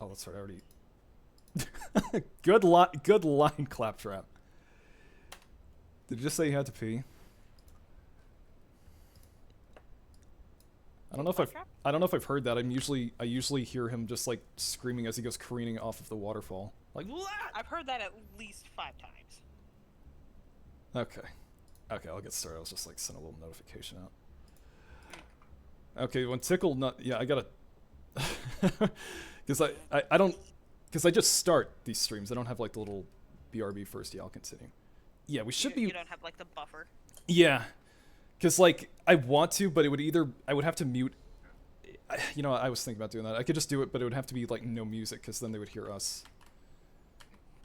Oh, that's right. I already. Good line, Claptrap. Did you just say you had to pee? I don't know if I've heard that. I usually hear him just like screaming as he goes careening off of the waterfall. Like, "What?" I've heard that at least 5 times. Okay. Okay, I'll get started. I was just like send a little notification out. Okay, when Tickle not yeah, I gotta because I don't because I just start these streams. I don't have like the little BRB first. Yeah, I'll continue. Yeah, we should be. You don't have like the buffer. Yeah, because like I want to, but it would either I would have to mute. You know, I was thinking about doing that. I could just do it, but it would have to be like no music, because then they would hear us.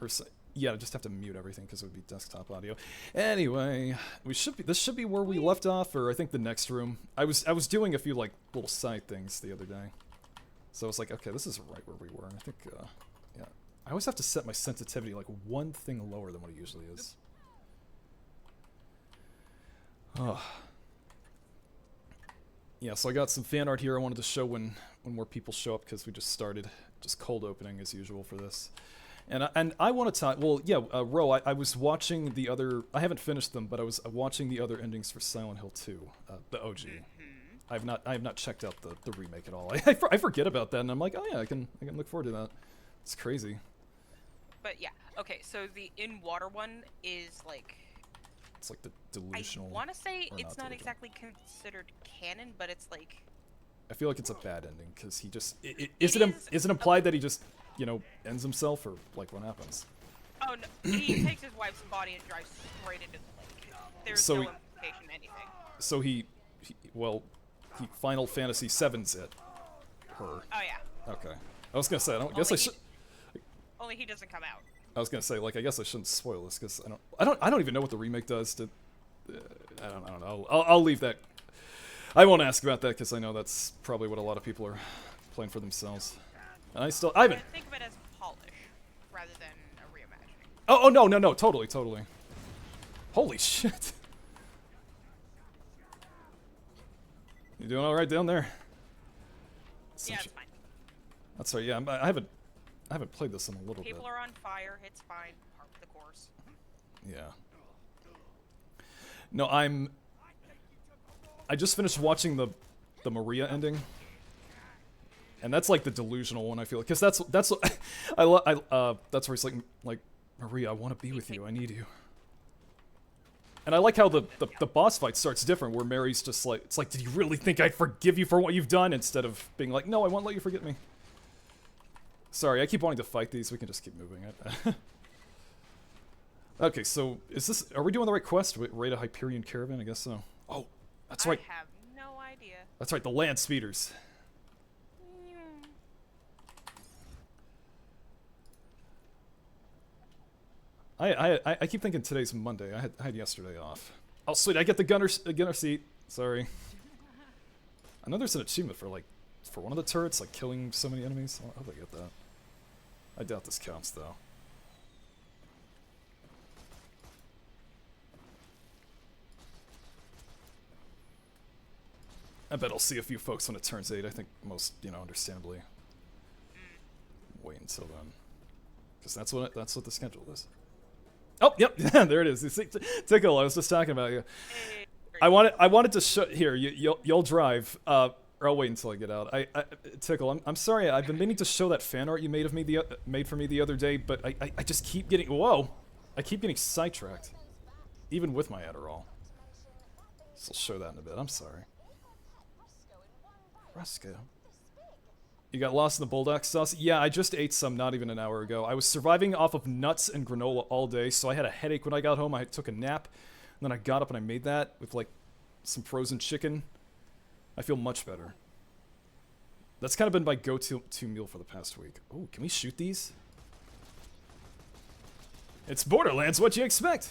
Or yeah, just have to mute everything because it would be desktop audio. Anyway, we should be. This should be where we left off, or I think the next room. I was doing a few like little side things the other day, so I was like, okay, this is right where we were. And I think, yeah, I always have to set my sensitivity like one thing lower than what it usually is. Oh. Yeah, so I got some fan art here I wanted to show when more people show up, because we just started, just cold opening as usual for this. And I want to talk, well, yeah, Ro, I was watching the other, I haven't finished them, but I was watching the other endings for Silent Hill 2, the OG. I have not checked out the remake at all. I forget about that, and I'm like, oh yeah, I can look forward to that. It's crazy. But yeah, okay, so the in-water one is like... It's like the delusional... I want to say it's not delusional. Exactly considered canon, but it's like... I feel like it's a bad ending, because he just... Is it implied that he just, you know, ends himself, or like what happens? Oh no, he takes his wife's body and drives straight into the lake. There's no implication anything. So he Final Fantasy VII's it. Her. Oh yeah. Okay. I was gonna say, I guess I should... Only he doesn't come out. I was gonna say, like, I guess I shouldn't spoil this, because I don't even know what the remake does to... I don't know. I'll leave that. I won't ask about that, because I know that's probably what a lot of people are playing for themselves. And I haven't... Think of it as polish, rather than a reimagining. Oh no, totally. Holy shit. You doing all right down there? Yeah, it's fine. That's right. Yeah, I haven't played this in a little bit. People are on fire. It's fine. Part of the course. Yeah. No, I just finished watching the Maria ending, and that's like the delusional one. I feel, because that's that's where he's like Maria, I want to be with you. I need you. And I like how the boss fight starts different, where Mary's just like, it's like, did you really think I'd forgive you for what you've done? Instead of being like, no, I won't let you forget me. Sorry, I keep wanting to fight these. We can just keep moving it. Okay, so are we doing the right quest? Raid a Hyperion caravan? I guess so. Oh, that's right. I have no idea. That's right, the land speeders. I keep thinking today's Monday. I had yesterday off. Oh, sweet, I get the gunner seat. Sorry. I know there's an achievement for one of the turrets, like killing so many enemies. I hope I get that. I doubt this counts, though. I bet I'll see a few folks when it turns 8. I think most, understandably, wait until then, because that's what the schedule is. Oh, yep, there it is. You see, Tickle, I was just talking about you. I wanted to show here. You'll drive. Or I'll wait until I get out. Tickle, I'm sorry. I've been meaning to show that fan art you made for me the other day, but I just keep getting I keep getting sidetracked, even with my Adderall. So I'll show that in a bit. I'm sorry. Roscoe. You got lost in the bulldog sauce? Yeah, I just ate some not even an hour ago. I was surviving off of nuts and granola all day, so I had a headache when I got home. I took a nap, and then I got up and I made that with like some frozen chicken. I feel much better. That's kind of been my go-to meal for the past week. Oh, can we shoot these? It's Borderlands, what'd you expect?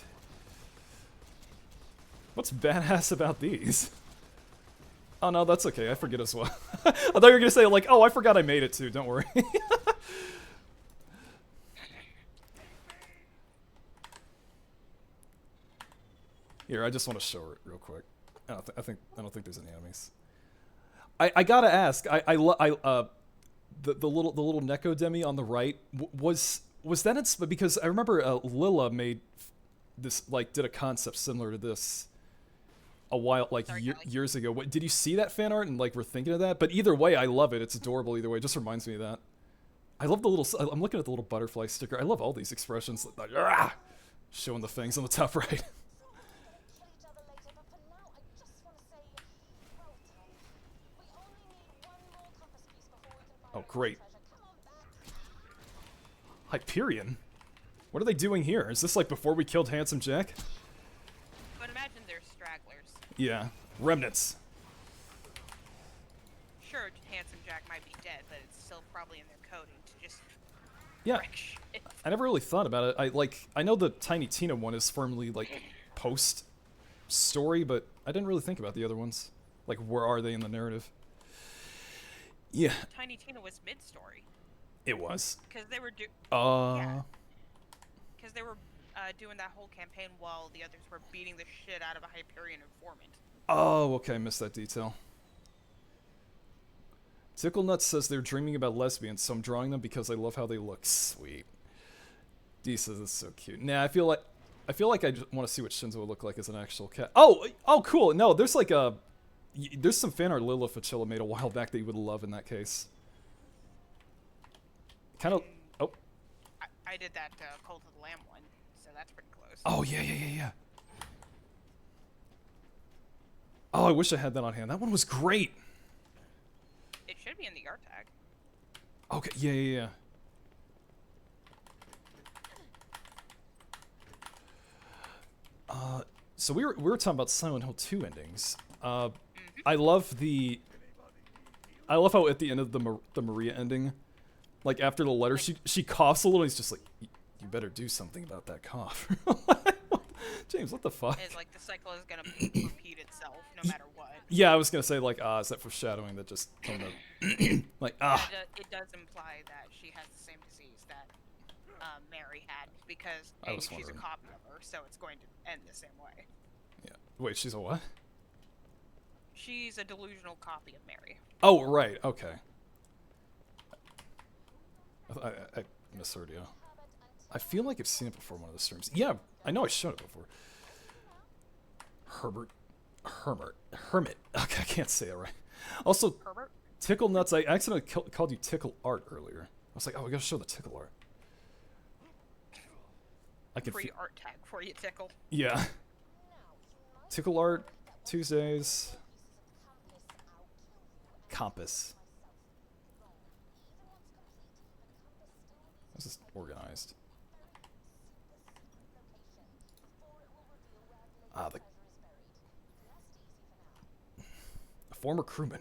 What's badass about these? Oh no, that's okay, I forget as well. I thought you were gonna say like, oh, I forgot I made it too, don't worry. Here, I just want to show it real quick. I don't think there's any enemies. I gotta ask, the little Neko Demi on the right was that because I remember Lilla made this, like, did a concept similar to this a while, like, years ago. Did you see that fan art and, like, we're thinking of that? But either way, I love it. It's adorable either way. It just reminds me of that. I love the little, I'm looking at the little butterfly sticker. I love all these expressions, like, showing the fangs on the top right. Oh, great. Hyperion? What are they doing here? Is this like before we killed Handsome Jack? But imagine they're stragglers. Yeah. Remnants. Sure, Handsome Jack might be dead, but it's still probably in their coding to just... Yeah. I never really thought about it. I know the Tiny Tina one is firmly, like, post-story, but I didn't really think about the other ones. Like, where are they in the narrative? Yeah. Tiny Tina was mid-story. It was. Because they were Yeah. Because they were doing that whole campaign while the others were beating the shit out of a Hyperion informant. Oh, okay. I missed that detail. Tickle Nuts says they're dreaming about lesbians, so I'm drawing them because I love how they look. Sweet. D says it's so cute. Nah, I feel like I just want to see what Shinzo would look like as an actual cat. Oh, cool. No, there's like there's some fan art Lila Facilla made a while back that you would love in that case. Kind of. Oh. I did that Cult of the Lamb one, so that's pretty close. Oh yeah. Oh, I wish I had that on hand. That one was great. It should be in the art tag. Okay. Yeah. So we were talking about Silent Hill 2 endings. I love how at the end of the Maria ending, like after the letter, she coughs a little. And he's just like, "You better do something about that cough." James, what the fuck? It's like the cycle is gonna repeat itself no matter what. Yeah, I was gonna say like, is that foreshadowing that just kind of like It does imply that she has the same disease that Mary had because she's a copy of her, so it's going to end the same way. Yeah. Wait, she's a what? She's a delusional copy of Mary. Oh, right. Okay. I misheard you. I feel like I've seen it before in one of the streams. Yeah, I know I showed it before. Hermit. Okay, I can't say it right. Also, Herbert? Tickle Nuts. I accidentally called you Tickle Art earlier. I was like, oh, we gotta show the Tickle Art. I can free art tag for you, Tickle. Yeah. Tickle Art Tuesdays. Compass. This is organized. The former crewman.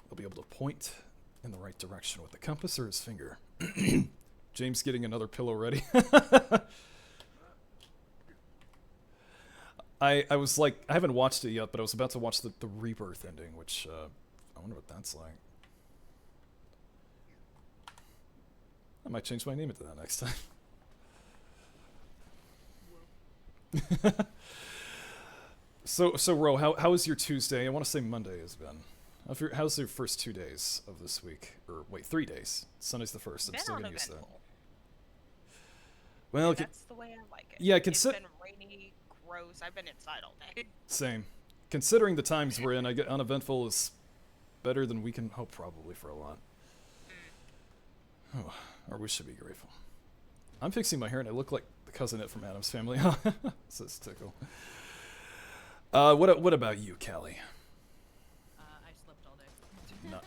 He'll be able to point in the right direction with the compass or his finger. James getting another pillow ready. I was like, I haven't watched it yet, but I was about to watch the Rebirth ending, which, I wonder what that's like. I might change my name into that next time. So Ro, how was your Tuesday? I want to say Monday has been. How's your first 2 days of this week? Or wait, 3 days. Sunday's the first. I'm still getting used to that. Well, that's the way I like it. Yeah, it's been rainy, gross. I've been inside all day. Same. Considering the times we're in, I get uneventful is better than we can hope probably for a lot. Oh, or we should be grateful. I'm fixing my hair and I look like the cousin from Adam's Family. Says Tickle. What about you, Caly? I slept all day. No.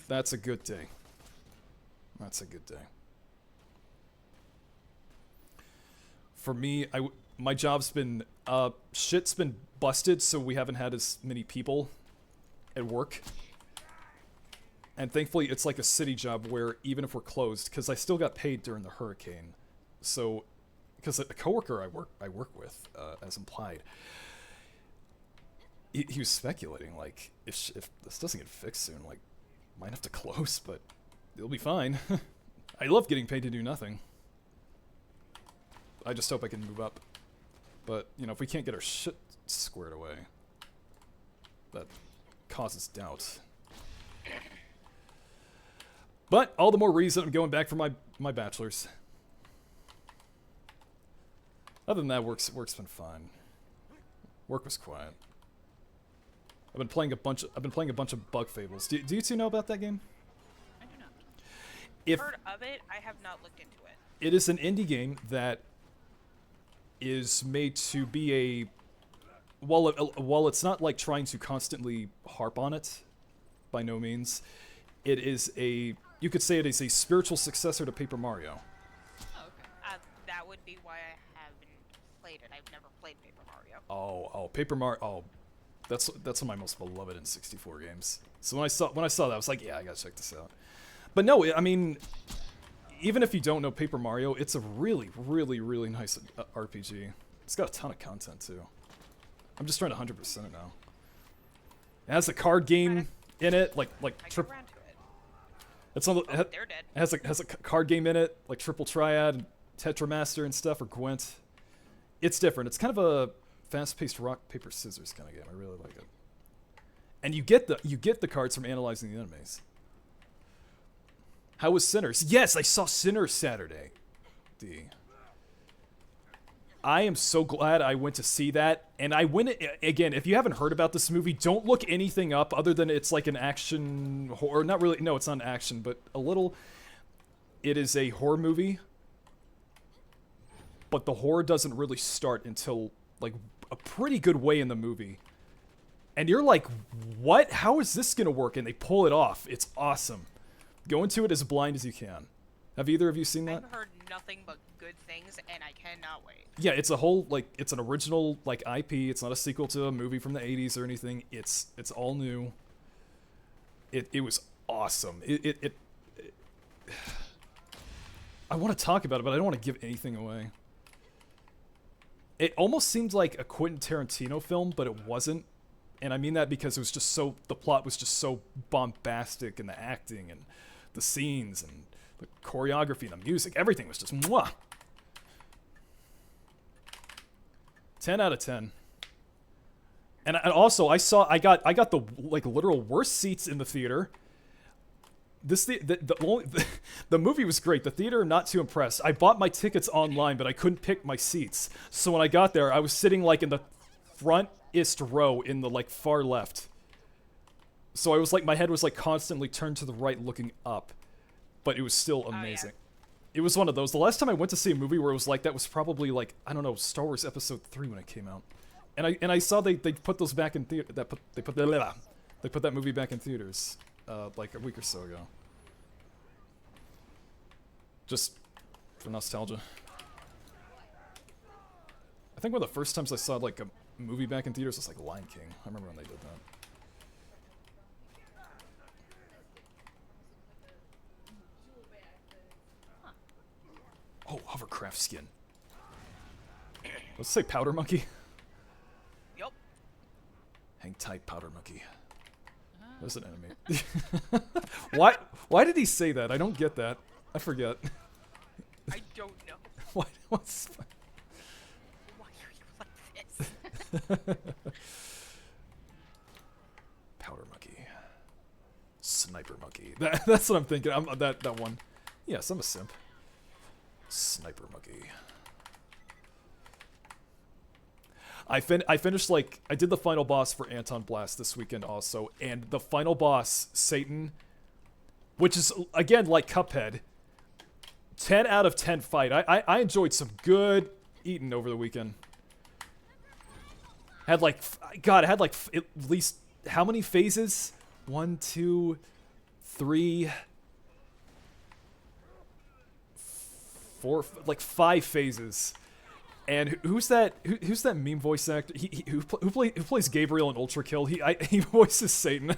That's a good day. That's a good day. For me, my job's been shit's been busted, so we haven't had as many people at work. And thankfully, it's like a city job where even if we're closed, because I still got paid during the hurricane, so because a coworker I work with, as implied, he was speculating like if this doesn't get fixed soon, like might have to close, but it'll be fine. I love getting paid to do nothing. I just hope I can move up. But you know, if we can't get our shit squared away, that causes doubt. But all the more reason I'm going back for my bachelor's. Other than that, work's been fine. Work was quiet. I've been playing a bunch of Bug Fables. Do you two know about that game? I do not. I've heard of it. I have not looked into it. It is an indie game that is made to be a while it's not like trying to constantly harp on it, by no means. It is you could say it is a spiritual successor to Paper Mario. Oh, okay. That would be why I haven't played it. I've never played Paper Mario. Oh, Paper Mario. Oh, that's one of my most beloved N64 games. So when I saw that, I was like, yeah, I gotta check this out. But no, I mean, even if you don't know Paper Mario, it's a really, really, really nice RPG. It's got a ton of content too. I'm just trying to 100% it now. It has a card game in it, like triple. It's on the, they're dead. It has a card game in it, like Triple Triad, and Tetramaster and stuff, or Gwent. It's different. It's kind of a fast-paced rock paper scissors kind of game. I really like it. And you get the cards from analyzing the enemies. How was Sinners? Yes, I saw Sinners Saturday. I am so glad I went to see that. And I went again. If you haven't heard about this movie, don't look anything up other than it's like an action horror. Not really. No, it's not an action, but a little. It is a horror movie, but the horror doesn't really start until like a pretty good way in the movie. And you're like, what? How is this gonna work? And they pull it off. It's awesome. Go into it as blind as you can. Have either of you seen that? I've heard nothing but good things, and I cannot wait. Yeah, it's a whole, like, it's an original, like, IP. It's not a sequel to a movie from the 80s or anything. It's all new. It was awesome. I want to talk about it, but I don't want to give anything away. It almost seemed like a Quentin Tarantino film, but it wasn't. And I mean that because it was just so, the plot was just so bombastic, and the acting, and the scenes, and the choreography, and the music, everything was just mwah. 10 out of 10. And also, I got the like literal worst seats in the theater. The movie was great. The theater, not too impressed. I bought my tickets online, but I couldn't pick my seats. So when I got there, I was sitting like in the frontist row in the like far left. So I was like, my head was like constantly turned to the right, looking up. But it was still amazing. Oh, yeah. It was one of those. The last time I went to see a movie where it was like that was probably like, I don't know, Star Wars Episode 3 when it came out. And I saw they put those back in theater. They put that movie back in theaters like a week or so ago. Just for nostalgia. I think one of the first times I saw like a movie back in theaters was like Lion King. I remember when they did that. Oh, hovercraft skin. Let's say powder monkey. Yup. Hang tight, powder monkey. There's an enemy. Why did he say that? I don't get that. I forget. I don't know. What's Why are you like this? powder monkey. Sniper monkey. That's what I'm thinking. That one. Yes, I'm a simp. Sniper monkey. I finished, like, I did the final boss for Anton Blast this weekend also, and the final boss, Satan, which is, again, like Cuphead, 10 out of 10 fight. I enjoyed some good eating over the weekend. Had, like, God, it had, like, at least, how many phases? 1, 2, 3... 4, like 5 phases, and who's that meme voice actor? Who plays Gabriel in Ultra Kill? He voices Satan.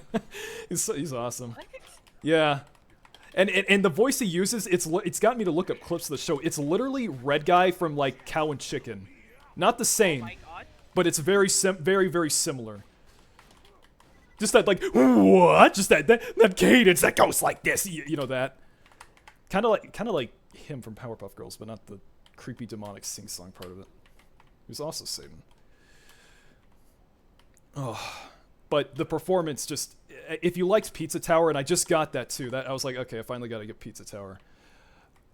he's awesome. What? Yeah, and the voice he uses, it's got me to look up clips of the show. It's literally Red Guy from like Cow and Chicken, not the same, Oh my God. but it's very very similar. Just that like what? Just that cadence that goes like this. You know that. Kind of like him from Powerpuff Girls, but not the creepy demonic sing-song part of it. He was also Satan. Oh, but the performance just if you liked Pizza Tower, and I just got that too. That I was like, okay, I finally got to get Pizza Tower.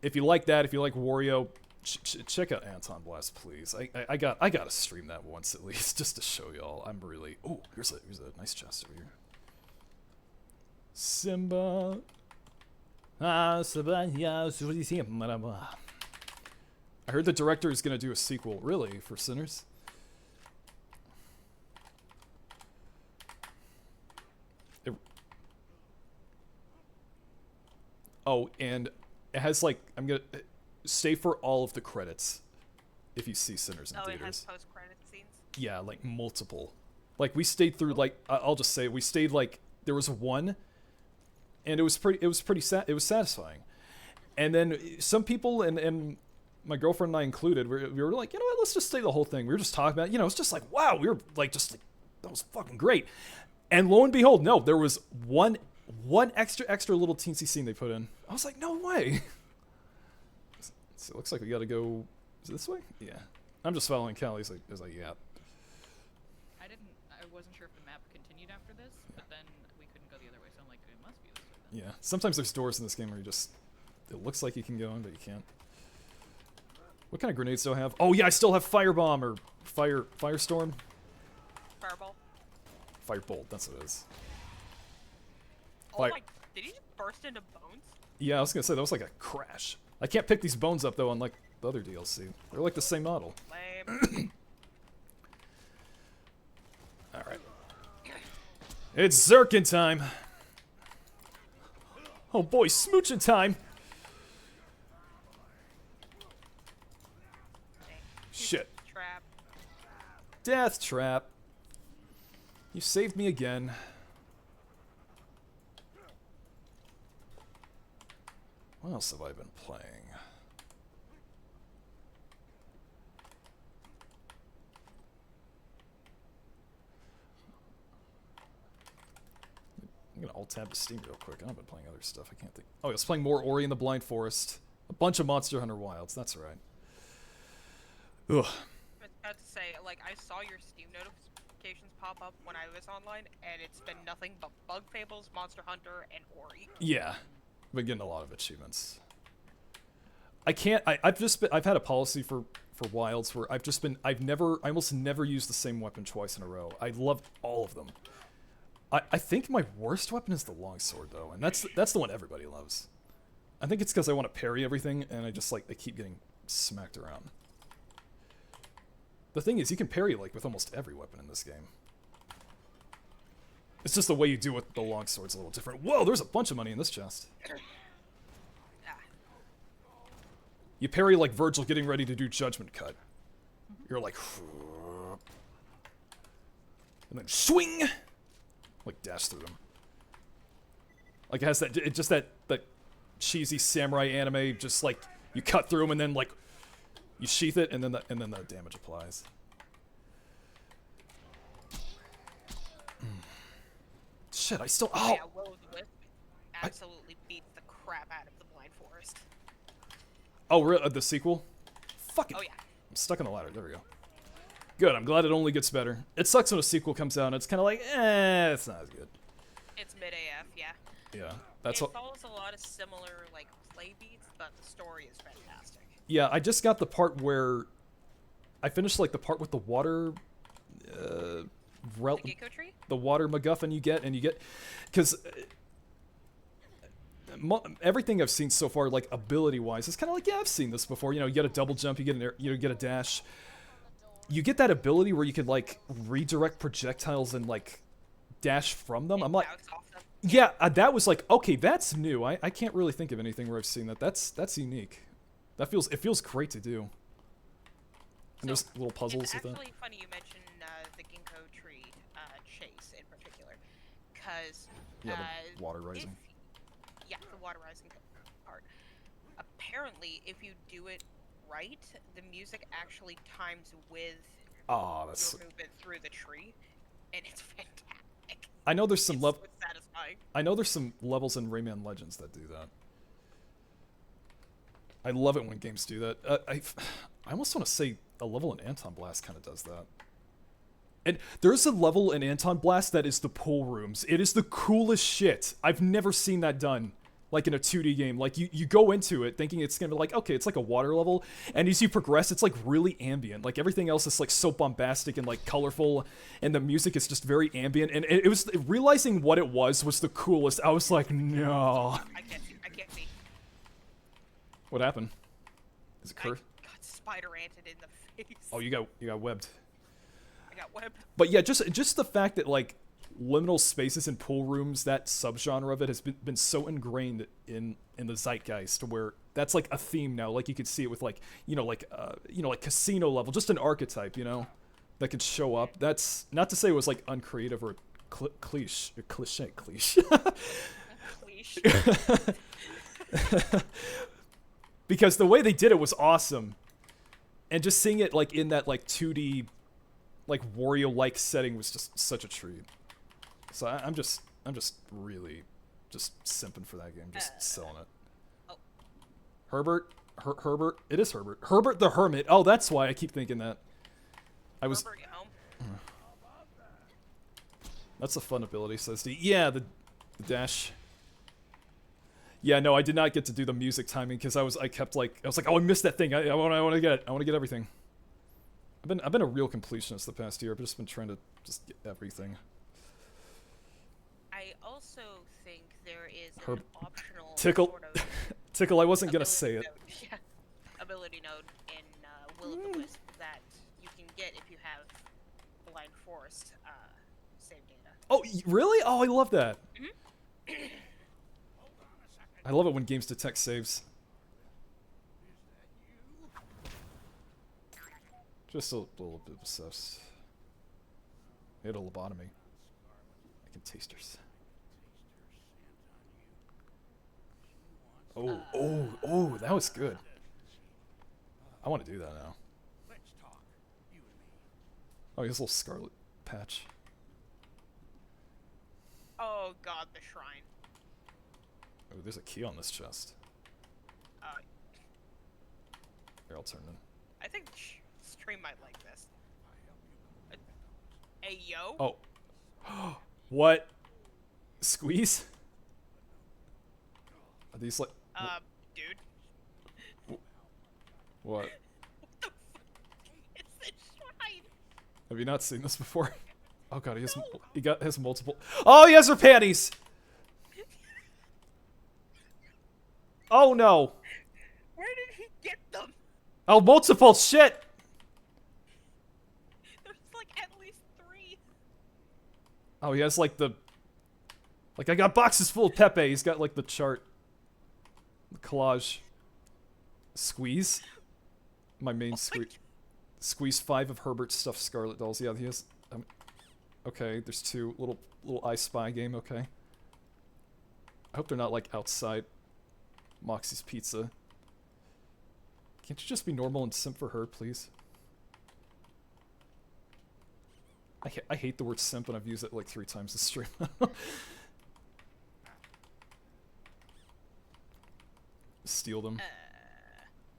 If you like that, if you like Wario, check out Anton Blast, please. I gotta stream that once at least, just to show y'all. I'm really. Oh, here's a nice chest over here. Simba. I heard the director is gonna do a sequel. Really, for Sinners? Oh, and it has like, I'm gonna stay for all of the credits if you see Sinners in theaters. Oh, it has post-credit scenes? Yeah, like multiple. Like we stayed through like, I'll just say we stayed like, there was one and it was pretty satisfying. And then some people and my girlfriend and I included, we were like, you know what, let's just stay the whole thing. We were just talking about, it's just like, wow, we were like, just like, that was fucking great. And lo and behold, no, there was one extra little teensy scene they put in. I was like, no way. So it looks like we gotta go, is it this way? Yeah. I'm just following Caly as I yap. I wasn't sure if the map continued after this, but then we couldn't go the other way, so I'm like, it must be this way then. Yeah. Sometimes there's doors in this game where it looks like you can go in, but you can't. What kind of grenades do I have? Oh yeah, I still have Firebomb or Firestorm. Fireball. Firebolt, that's what it is. Oh my, did he just burst into bones? Yeah, I was gonna say, that was like a crash. I can't pick these bones up though, unlike the other DLC. They're like the same model. Lame. Alright. It's Zirkin time! Oh boy, smooching time! Shit. Trap. Death trap. You saved me again. What else have I been playing? I'm gonna alt-tab to Steam real quick. I've been playing other stuff. I can't think. Oh, I was playing more Ori and the Blind Forest. A bunch of Monster Hunter Wilds. That's right. Ugh. I was about to say, like, I saw your Steam notifications pop up when I was online, and it's been nothing but Bug Fables, Monster Hunter, and Ori. Yeah. I've been getting a lot of achievements. I've had a policy for Wilds where I almost never used the same weapon twice in a row. I love all of them. I think my worst weapon is the longsword though, and that's the one everybody loves. I think it's because I want to parry everything, and I keep getting smacked around. The thing is, you can parry like with almost every weapon in this game. It's just the way you do it with the longsword's a little different. Whoa, there's a bunch of money in this chest. You parry like Virgil getting ready to do Judgment Cut. You're like, and then swing, like dash through them. Like it has that cheesy samurai anime, just like you cut through them and then like you sheath it and then the damage applies. Shit, I still. Oh! Yeah, Will of the Wisp absolutely beats the crap out of the Blind Forest. Oh, really? The sequel? Fuck it. Oh, yeah. I'm stuck on the ladder. There we go. Good. I'm glad it only gets better. It sucks when a sequel comes out and it's kind of like, it's not as good. It's mid-AF, yeah. Yeah. That's it follows a lot of similar, like, play beats, but the story is fantastic. Yeah, I just got the part where I finished, like, the part with the water... the Gecko tree? The water MacGuffin you get, because everything I've seen so far, like ability-wise, is kind of like, yeah, I've seen this before. You get a double jump, you get an air, get a dash. You get that ability where you can like redirect projectiles and like dash from them. I'm like, yeah, that was like, okay, that's new. I can't really think of anything where I've seen that. That's unique. It feels great to do. And there's little puzzles with that. It's actually funny you mentioned the ginkgo tree chase in particular, because the water rising. The water rising part. Apparently, if you do it right, the music actually times with your movement through the tree, and it's fantastic. I know there's some so satisfying. I know there's some levels in Rayman Legends that do that. I love it when games do that. I almost want to say a level in Anton Blast kind of does that. And there's a level in Anton Blast that is the pool rooms. It is the coolest shit. I've never seen that done. Like in a 2D game. Like you go into it thinking it's gonna be like, okay, it's like a water level. And as you progress, it's like really ambient. Like everything else is like so bombastic and like colorful. And the music is just very ambient. And it was, realizing what it was the coolest. I was like, no. I can't see. What happened? Is it I curved? got spider-anted in the face. Oh, you got webbed. I got webbed. But yeah, just the fact that like liminal spaces and pool rooms, that subgenre of it has been so ingrained in the zeitgeist, where that's like a theme now. Like you could see it with like like casino level, just an archetype, that could show up. That's not to say it was like uncreative or cliche. Because the way they did it was awesome, and just seeing it like in that like 2D, like Wario-like setting was just such a treat. So I'm just really just simping for that game, just selling it. Oh. Herbert, it is Herbert. Herbert the Hermit. Oh, that's why I keep thinking that. Herbert, you home? That's a fun ability, says D. Yeah, the dash. Yeah, no, I did not get to do the music timing because I was like, oh, I missed that thing. I want to get it. I want to get everything. I've been a real completionist the past year. I've just been trying to just get everything. I also think there is Herb. an optional Tickle. sort of Tickle, I wasn't gonna say it. yeah, ability node in Will of the Wisp that you can get if you have Blind Forest save data. Oh, really? Oh, I love that. Mm-hmm. I love it when games detect saves. Just a little bit obsessed. He had a lobotomy. I can taste her scent. Oh, that was good. I want to do that now. Oh, he has a little Scarlet patch. Oh god, the shrine. Oh, there's a key on this chest. Here, I'll turn it in. I think stream might like this. Hey, yo. Oh. What? Squeeze? Are these like... Dude. What? What the fuck is this shrine? Have you not seen this before? Oh god, he has multiple... Oh, he has her panties! Oh no! Where did he get them? Oh, multiple shit! There's like at least 3. Oh, he has like the... Like, I got boxes full of Pepe. He's got like the chart. The collage. Squeeze? My main squeeze. Squeeze 5 of Herbert's stuffed Scarlet dolls. Yeah, he has... okay, there's 2. Little I Spy game, okay. I hope they're not like outside Moxie's Pizza. Can't you just be normal and simp for her, please? I hate the word simp, and I've used it like 3 times this stream. Steal them.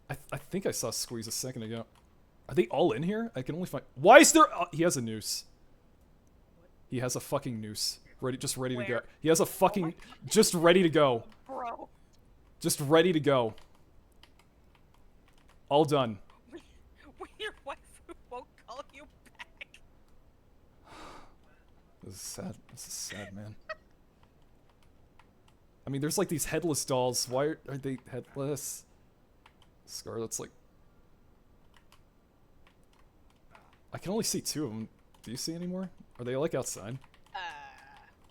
I think I saw Squeeze a second ago. Are they all in here? I can only find... Why is there... he has a noose. He has a fucking noose. Just ready to go. He has a fucking... just ready to go. Bro. Just ready to go. All done. When your wife won't call you back. This is sad. This is sad, man. I mean, there's like these headless dolls. Why are they headless? Scarlet's like... I can only see 2 of them. Do you see any more? Are they like outside?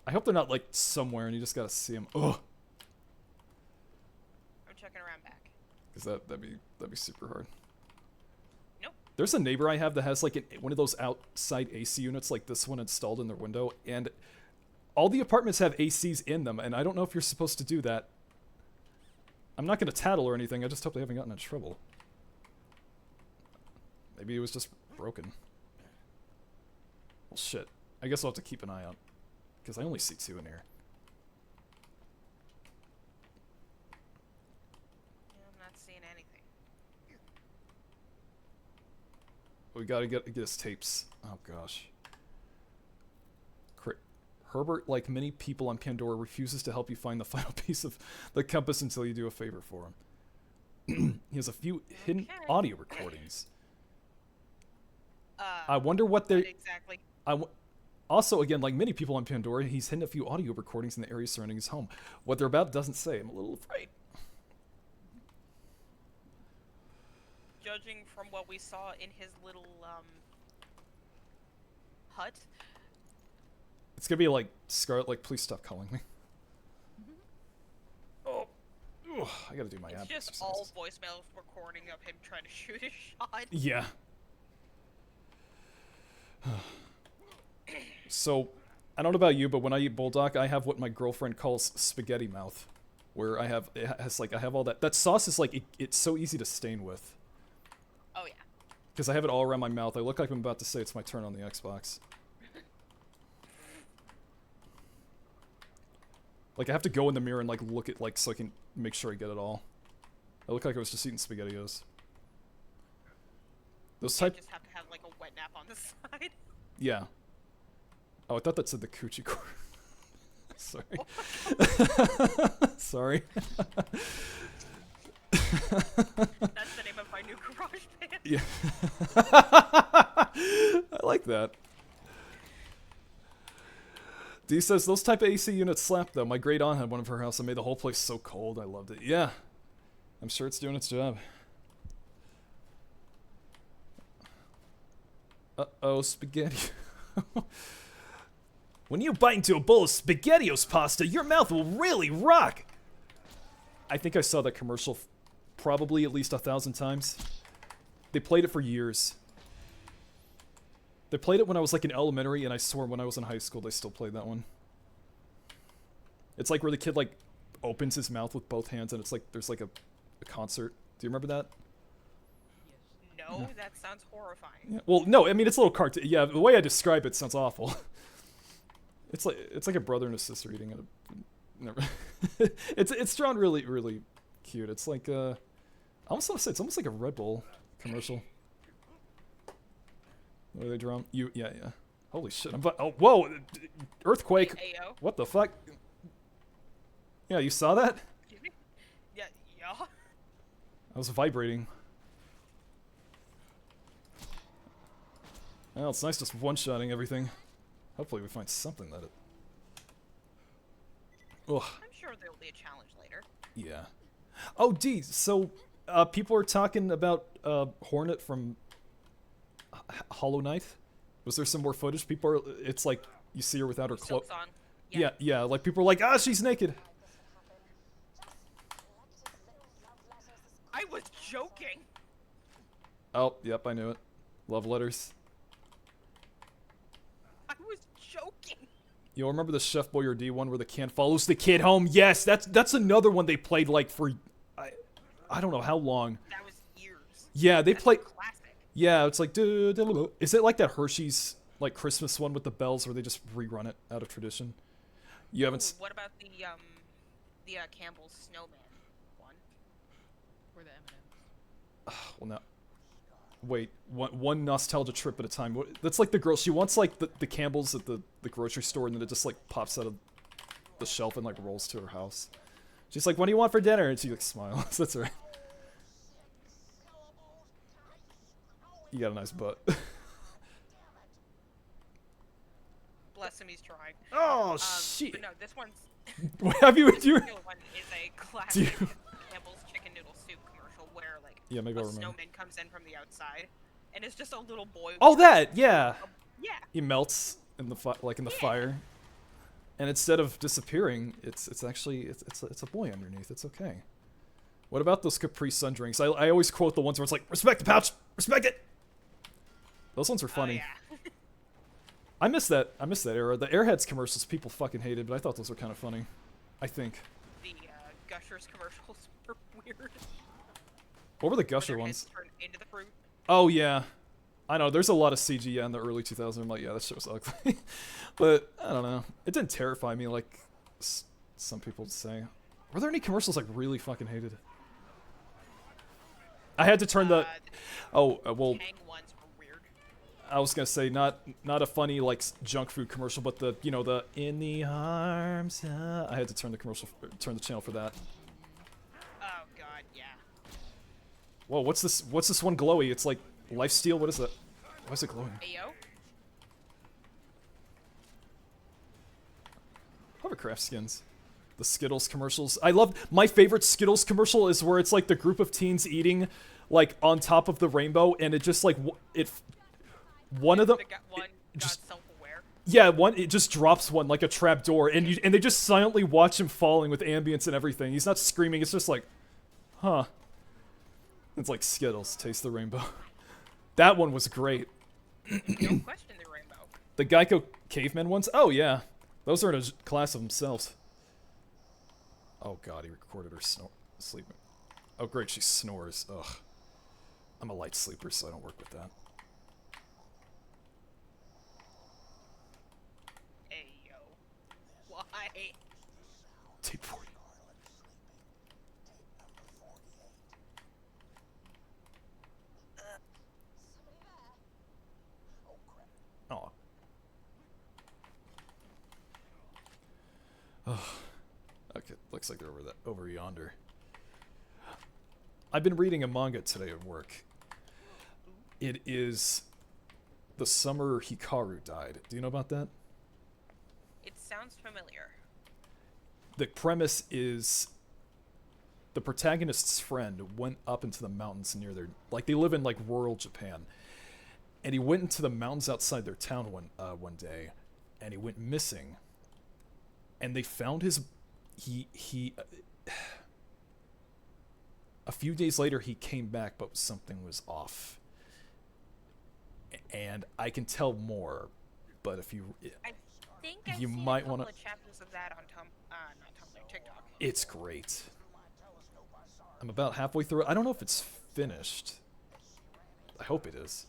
I hope they're not like somewhere and you just gotta see them. Ugh. I'm checking around back. Cause that'd be super hard. Nope. There's a neighbor I have that has like one of those outside AC units like this one installed in their window, and all the apartments have ACs in them, and I don't know if you're supposed to do that. I'm not gonna tattle or anything, I just hope they haven't gotten in trouble. Maybe it was just broken. Well, shit. I guess I'll have to keep an eye out. Because I only see 2 in here. I'm not seeing anything. We gotta get his tapes. Oh, gosh. Herbert, like many people on Pandora, refuses to help you find the final piece of the compass until you do a favor for him. He has a few hidden audio recordings. I wonder what they're... Exactly. Also, again, like many people on Pandora, he's hidden a few audio recordings in the area surrounding his home. What they're about doesn't say. I'm a little afraid. Judging from what we saw in his little, hut. It's gonna be like, Scarlet, like, please stop calling me. Oh. Ugh, I gotta do my ab It's just all voicemail recording of him trying to shoot a shot. Yeah. So, I don't know about you, but when I eat bulldog, I have what my girlfriend calls spaghetti mouth, where I have all that sauce is like it's so easy to stain with. Oh yeah. Because I have it all around my mouth. I look like I'm about to say it's my turn on the Xbox. Like I have to go in the mirror and like look at so I can make sure I get it all. I look like I was just eating SpaghettiOs. Those type. You just have to have like a wet nap on the side. Yeah. Oh, I thought that said the coochie core. Sorry. Sorry. That's the name of my new garage band. Yeah. I like that. D says, those type of AC units slap though. My great aunt had one of her house and made the whole place so cold. I loved it. Yeah. I'm sure it's doing its job. Uh-oh, spaghetti. When you bite into a bowl of SpaghettiOs pasta, your mouth will really rock! I think I saw that commercial probably at least 1,000 times. They played it for years. They played it when I was like in elementary, and I swear when I was in high school they still played that one. It's like where the kid like opens his mouth with both hands and it's like there's like a concert. Do you remember that? No, that sounds horrifying. Yeah. Well, no, I mean it's a little cartoon. Yeah, the way I describe it sounds awful. It's like a brother and a sister eating it. Never. It's drawn really cute. It's like I almost want to say it's almost like a Red Bull commercial. What are they drawn? Yeah. Holy shit! Oh, whoa! Earthquake! Ayo. What the fuck? Yeah, you saw that? Excuse me? Yeah. I was vibrating. Well, it's nice just one-shotting everything. Hopefully we find something that it... Ugh. I'm sure there will be a challenge later. Yeah. Oh, D, so people are talking about Hornet from Hollow Knight. Was there some more footage? People are... It's like you see her without her clothes. Yeah, like people are like, ah, she's naked. I was joking. Oh, yep, I knew it. Love letters. I was joking. You'll remember the Chef Boyardee one where the can follows the kid home? Yes, that's another one they played like for I don't know how long. That was years. Yeah, they played. Classic. Yeah, it's like is it like that Hershey's like Christmas one with the bells where they just rerun it out of tradition? You haven't. What about the Campbell's Snowman one? Or the M&M's? Well, no. Wait, one nostalgia trip at a time. That's like the girl. She wants like the Campbell's at the grocery store, and then it just like pops out of the shelf and like rolls to her house. She's like, "What do you want for dinner?" And she like smiles. That's right. You got a nice butt. Bless him, he's trying. Oh shit! But no, this one's. Have you? This one is a classic Campbell's chicken noodle soup commercial where like yeah, maybe a I'll remember. snowman comes in from the outside, and it's just a little boy. Oh, that yeah. Yeah. He melts in the fire, and instead of disappearing, it's actually it's a boy underneath. It's okay. What about those Capri Sun drinks? I always quote the ones where it's like, respect the pouch, respect it. Those ones are funny. Yeah. I miss that era. The Airheads commercials people fucking hated, but I thought those were kind of funny. I think. The Gushers commercials were weird. What were the Gusher ones? Turned into the fruit. Oh yeah, I know. There's a lot of CG in the early 2000s. I'm like, yeah, that shit was ugly. But I don't know. It didn't terrify me like some people say. Were there any commercials like really fucking hated? I had to turn the. Oh well. Tang ones were weird. I was gonna say not a funny like junk food commercial, but the the in the arms. I had to turn the channel for that. Oh god, yeah. Whoa, what's this? What's this one glowy? It's like lifesteal. What is that? Why is it glowing? Ayo. Hovercraft skins. The Skittles commercials. I love, my favorite Skittles commercial is where it's like the group of teens eating like on top of the rainbow, and it just like one of them One got self-aware. yeah, it just drops one like a trap door, and they just silently watch him falling with ambience and everything. He's not screaming, it's just like, huh. It's like Skittles, taste the rainbow. That one was great. No question the rainbow. The Geico caveman ones? Oh yeah. Those are in a class of themselves. Oh god, he recorded her sleeping. Oh great, she snores. Ugh. I'm a light sleeper, so I don't work with that. Ayo. Why? Tape 40. Oh. Oh. Okay, looks like they're over yonder. I've been reading a manga today at work. It is The Summer Hikaru Died. Do you know about that? It sounds familiar. The premise is the protagonist's friend went up into the mountains near their, like they live in like rural Japan, and he went into the mountains outside their town one day, and he went missing. And they found his a few days later he came back, but something was off. And I can tell more, but if you I think I've you seen might a couple want of chapters of that on not Tumblr, TikTok. It's great. I'm about halfway through it. I don't know if it's finished. I hope it is.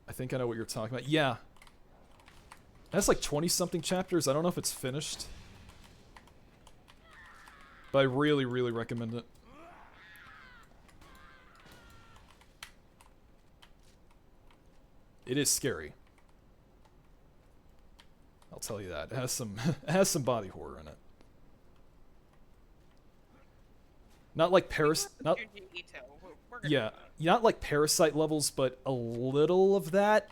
I think I know what you're talking about. Yeah. That's like 20-something chapters. I don't know if it's finished. But I really, really recommend it. It is scary. I'll tell you that. It has some it has some body horror in it. Not like yeah, not like Parasite levels, but a little of that.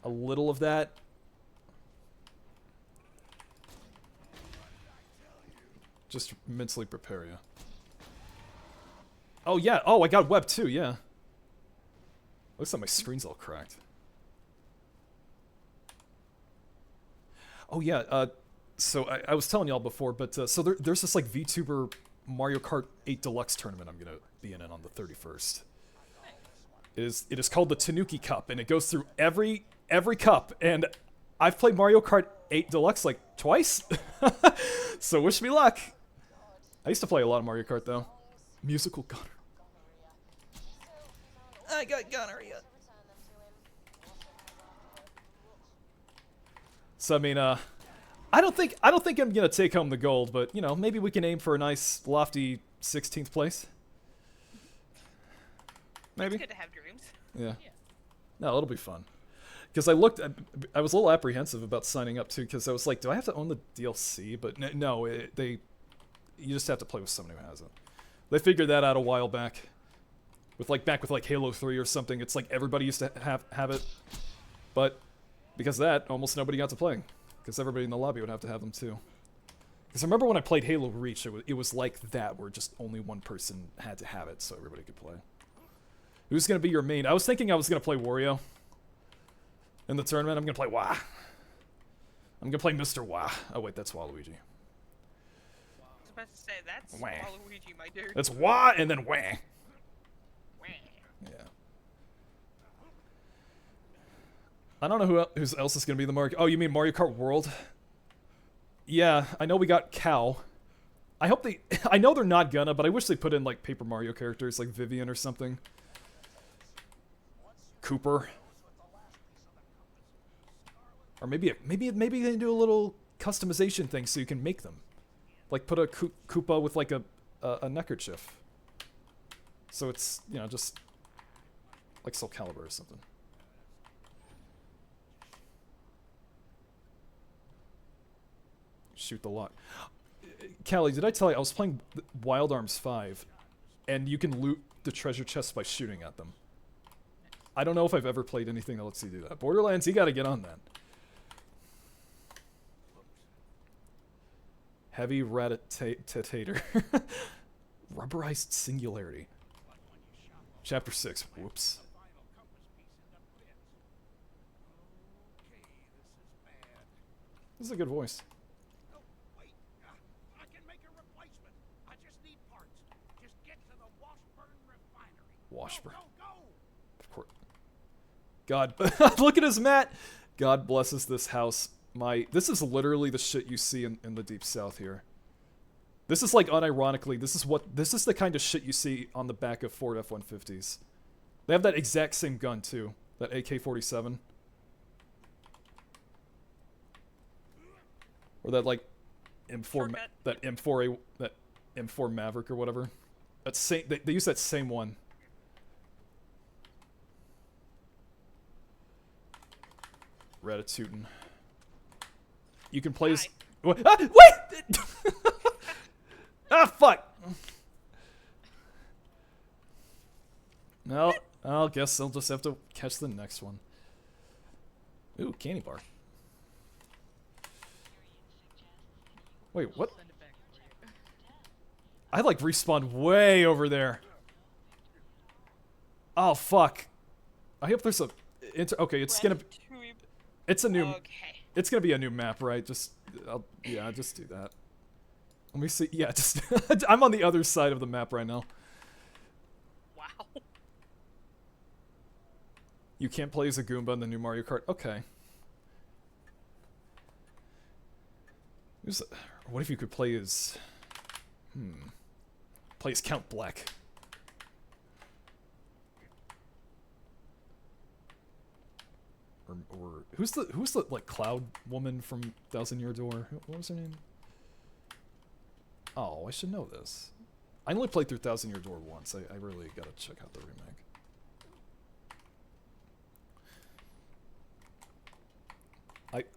A little of that. Just mentally prepare you. Oh yeah, oh I got web too, yeah. Looks like my screen's all cracked. Oh yeah, so I was telling y'all before, but so there's this like VTuber Mario Kart 8 Deluxe tournament I'm gonna be in on the 31st. It is called the Tanuki Cup, and it goes through every cup, and I've played Mario Kart 8 Deluxe like twice, so wish me luck. I used to play a lot of Mario Kart though. Musical gunner. I got gonorrhea. So I mean, I don't think I'm gonna take home the gold, but you know, maybe we can aim for a nice lofty 16th place. Maybe. It's good to have dreams. Yeah. No, it'll be fun. Because I was a little apprehensive about signing up too, because I was like, do I have to own the DLC? But no, you just have to play with someone who has it. They figured that out a while back. Back with Halo 3 or something. It's like everybody used to have it, but because of that, almost nobody got to play. Because everybody in the lobby would have to have them too. Because I remember when I played Halo Reach, it was like that, where just only one person had to have it, so everybody could play. Who's gonna be your main? I was thinking I was gonna play Wario. In the tournament, I'm gonna play Wah. I'm gonna play Mr. Wah. Oh wait, that's Waluigi. I was about to say, that's Wah. Waluigi, my dude. It's Wah and then Wah. Wah. Yeah. I don't know who else is gonna be the Mario. Oh, you mean Mario Kart World? Yeah, I know we got Cow. I hope they. I know they're not gonna, but I wish they put in like Paper Mario characters like Vivian or something. Cooper. Or maybe they do a little customization thing so you can make them. Like put a Koopa with like a a neckerchief. So it's, you know, just like Soul Calibur or something. Shoot the lot. Caly, did I tell you I was playing Wild Arms 5, and you can loot the treasure chests by shooting at them. I don't know if I've ever played anything that lets you do that. Borderlands, you gotta get on that. Heavy rat-a-tater. Rubberized singularity. Chapter 6. Whoops. This is a good voice. Washburn. Of course. God, look at his mat. God blesses this house. This is literally the shit you see in the Deep South here. This is like unironically, this is the kind of shit you see on the back of Ford F-150s. They have that exact same gun too, that AK-47. Or that like M4 that M4 Maverick or whatever. That same they use that same one. Ratatouille. You can play as... What? Ah, wait! Ah, fuck! No, I guess I'll just have to catch the next one. Ooh, candy bar. Wait, what? I like respawned way over there. Oh, fuck. I hope there's a... Okay, it's gonna... It's a new... Okay. It's gonna be a new map, right? Yeah, just do that. Let me see. Yeah, just... I'm on the other side of the map right now. Wow. You can't play as a Goomba in the new Mario Kart? Okay. What if you could play as... Play as Count Black. Or who's the like cloud woman from Thousand Year Door? What was her name? Oh, I should know this. I only played through Thousand Year Door once. I really gotta check out the remake.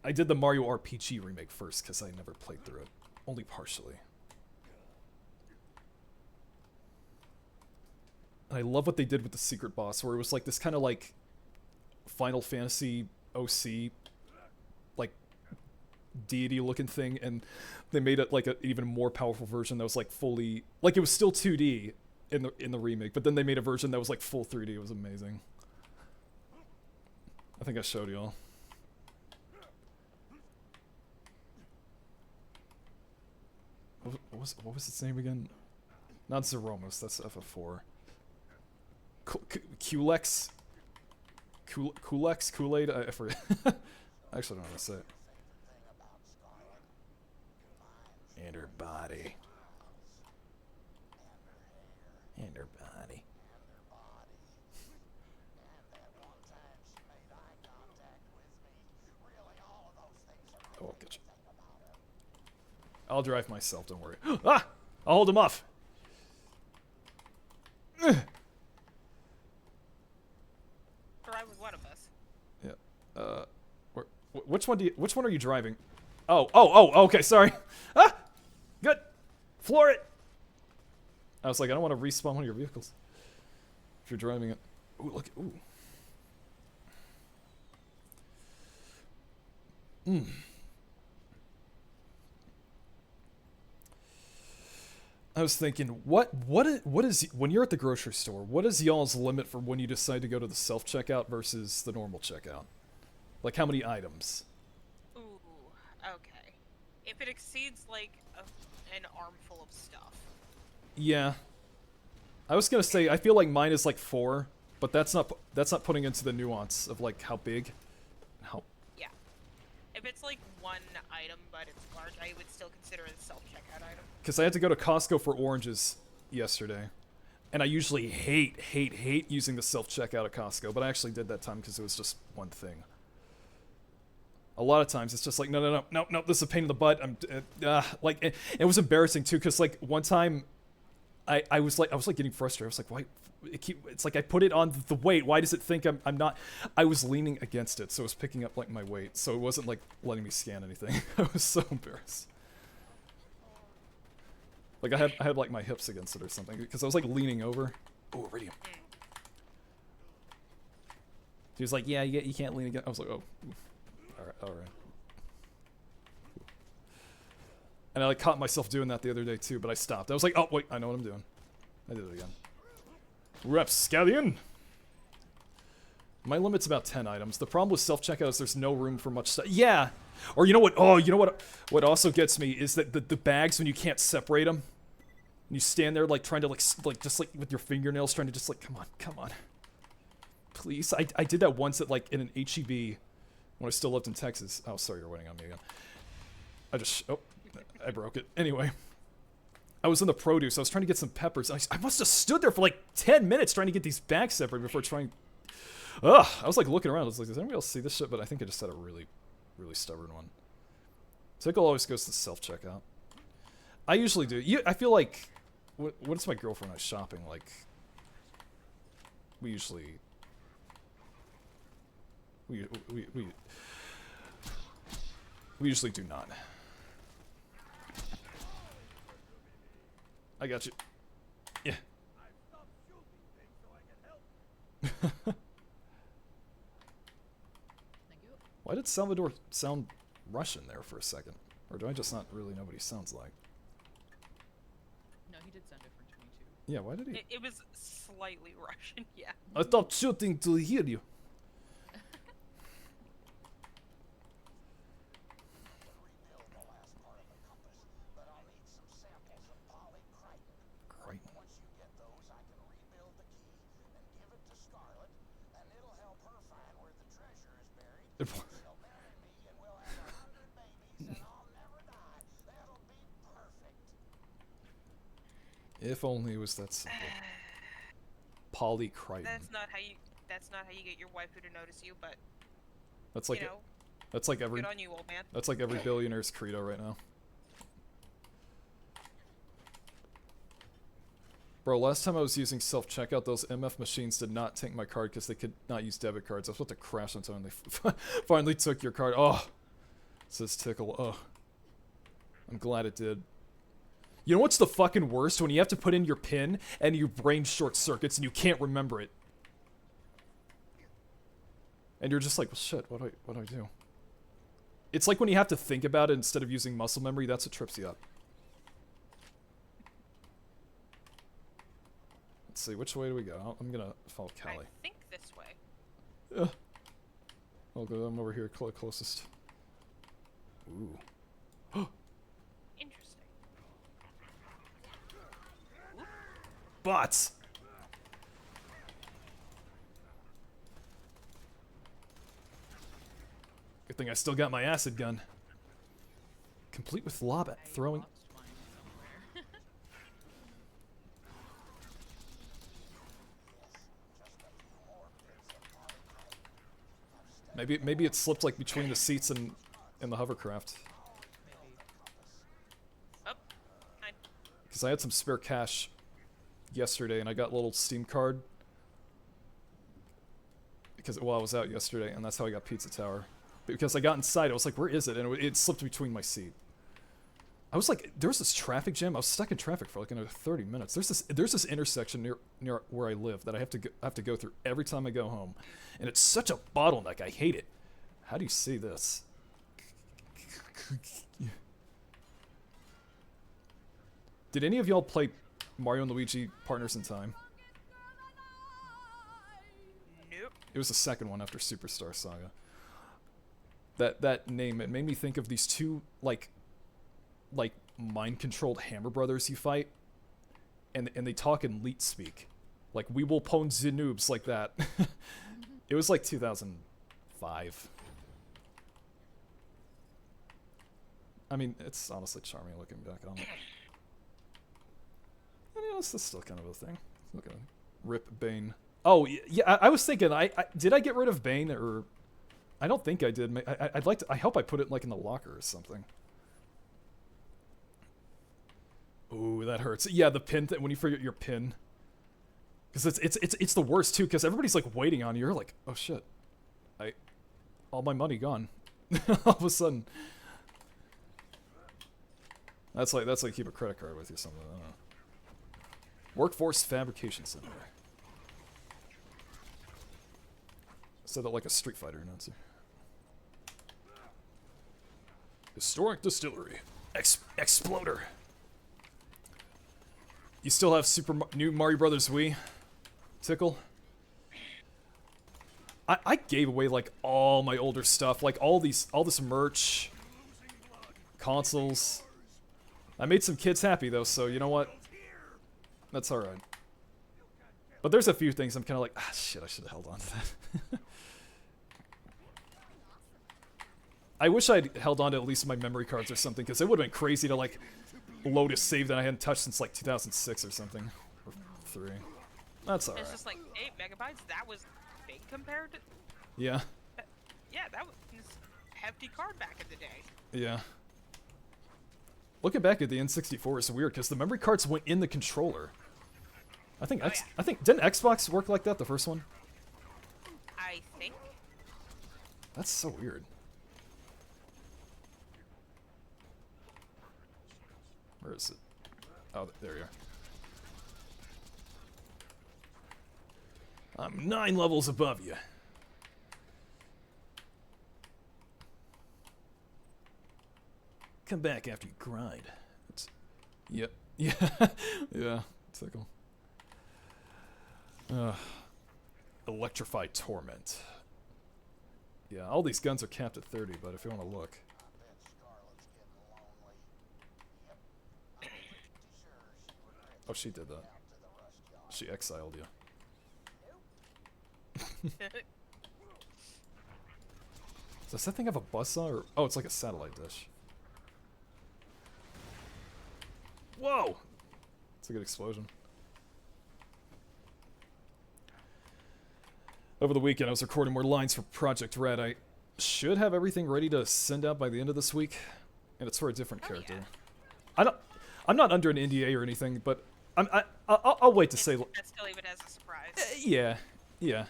I did the Mario RPG remake first because I never played through it, only partially. And I love what they did with the secret boss, where it was like this kind of like Final Fantasy OC, like deity looking thing, and they made it like an even more powerful version that was like fully, like it was still 2D in the remake, but then they made a version that was like full 3D. It was amazing. I think I showed y'all. What was its name again? Not Zeromus, that's FF4. Kulex? Kulex? Kool-Aid? I forget. I actually don't know how to say it. And her body. And her body. Oh, I'll get you. I'll drive myself, don't worry. Ah! I'll hold him off. Drive with one of us. Yeah. Which one are you driving? Oh, okay, sorry. Ah! Good. Floor it. I was like, I don't want to respawn one of your vehicles. If you're driving it. Ooh, look. Ooh. I was thinking, what is when you're at the grocery store? What is y'all's limit for when you decide to go to the self-checkout versus the normal checkout? Like how many items? Ooh, okay. If it exceeds like an armful of stuff. Yeah. I was gonna say I feel like mine is like 4, but that's not putting into the nuance of like how big. How. Yeah. If it's like one item but it's large, I would still consider it a self-checkout item. Because I had to go to Costco for oranges yesterday. And I usually hate using the self-checkout at Costco, but I actually did that time because it was just one thing. A lot of times it's just like, no, this is a pain in the butt. Like, it was embarrassing too, because like one time I was like getting frustrated. I was like, why? It's like I put it on the weight. Why does it think I'm not? I was leaning against it, so it was picking up like my weight. So it wasn't like letting me scan anything. I was so embarrassed. Like I had like my hips against it or something because I was like leaning over. Oh, iridium. He was like, yeah, you can't lean against. I was like, oh, all right. And I like caught myself doing that the other day too, but I stopped. I was like, oh wait, I know what I'm doing. I did it again. Rapscallion! My limit's about 10 items. The problem with self-checkout is there's no room for much stuff. Yeah! Or you know what? Oh, you know what also gets me is that the bags, when you can't separate them, and you stand there like trying to just like with your fingernails trying to just like, come on. Please. I did that once at like in an HEB when I still lived in Texas. Oh, sorry, you're waiting on me again. I broke it. Anyway. I was in the produce. I was trying to get some peppers. I must have stood there for like 10 minutes trying to get these bags separated before trying... Ugh! I was like looking around. I was like, does anybody else see this shit? But I think I just had a really, really stubborn one. Tickle always goes to self-checkout. I usually do. I feel like... What's my girlfriend and I shopping? Like... We usually... We usually do not. I got you. Yeah. Thank you. Why did Salvador sound Russian there for a second? Or do I just not really know what he sounds like? No, he did sound different to me too. Yeah, why did he? It was slightly Russian, yeah. I stopped shooting to hear you. If only it was that simple. Polycriton. That's not how you get your waifu to notice you, but That's like you know, that's like every good on you, old man. that's like every billionaire's credo right now. Bro, last time I was using self-checkout, those MF machines did not take my card because they could not use debit cards. I was about to crash on time. They finally took your card. Oh, says Tickle. Oh, I'm glad it did. You know what's the fucking worst? When you have to put in your PIN and your brain short circuits and you can't remember it. And you're just like, well, shit, what do I do? It's like when you have to think about it instead of using muscle memory, that's what trips you up. Let's see, which way do we go? I'm gonna follow Caly. I think this way. I'll go, I'm over here closest. Ooh. Interesting. Bots! Good thing I still got my acid gun. Complete with lob at throwing. Lost mine somewhere. Maybe it slipped like between the seats and the hovercraft. Maybe. Oh, hi. Because I had some spare cash yesterday and I got a little Steam card. Because while I was out yesterday, and that's how I got Pizza Tower. Because I got inside, I was like, where is it? And it slipped between my seat. I was like, there was this traffic jam. I was stuck in traffic for like another 30 minutes. There's this intersection near where I live that I have to go through every time I go home, and it's such a bottleneck. I hate it. How do you see this? Did any of y'all play Mario and Luigi Partners in Time? Nope. It was the second one after Superstar Saga. That name, it made me think of these two like mind-controlled Hammer Brothers you fight, and they talk in Leet speak, like we will pwn the noobs like that. It was like 2005. I mean, it's honestly charming looking back on it. And yeah, this is still kind of a thing. Look at it. Rip Bane. Oh yeah, I was thinking, did I get rid of Bane, or I don't think I did. I'd like to. I hope I put it like in the locker or something. Ooh, that hurts. Yeah, the pin when you forget your pin. Because it's the worst too. Because everybody's like waiting on you. You're like, oh shit, all my money gone. All of a sudden. That's like keep a credit card with you or something. I don't know. Workforce Fabrication Center. Said that like a Street Fighter announcer. Historic Distillery. Exploder. You still have New Mario Brothers Wii? Tickle? I gave away like all my older stuff, like all this merch, consoles. I made some kids happy though, so you know what? That's alright. But there's a few things I'm kind of like, ah shit, I should have held on to that. I wish I'd held on to at least my memory cards or something, because it would have been crazy to like load a save that I hadn't touched since like 2006 or something. Or 3. That's alright. It's just like 8 megabytes, that was big compared to... Yeah. Yeah, that was a hefty card back in the day. Yeah. Looking back at the N64 is weird, because the memory cards went in the controller. I think didn't Xbox work like that, the first one? I think. That's so weird. Where is it? Oh, there you are. I'm 9 levels above you. Come back after you grind. Yep. Yeah. Yeah. Tickle. Electrified Torment. Yeah, all these guns are capped at 30, but if you want to look. Oh, she did that. She exiled you. Does that thing have a buzzsaw or... Oh, it's like a satellite dish. Whoa! It's a good explosion. Over the weekend, I was recording more lines for Project Red. I should have everything ready to send out by the end of this week, and it's for a different character. Yeah. I'm not under an NDA or anything, but I'll wait to say. Let's still leave it as a surprise. Yeah, yeah.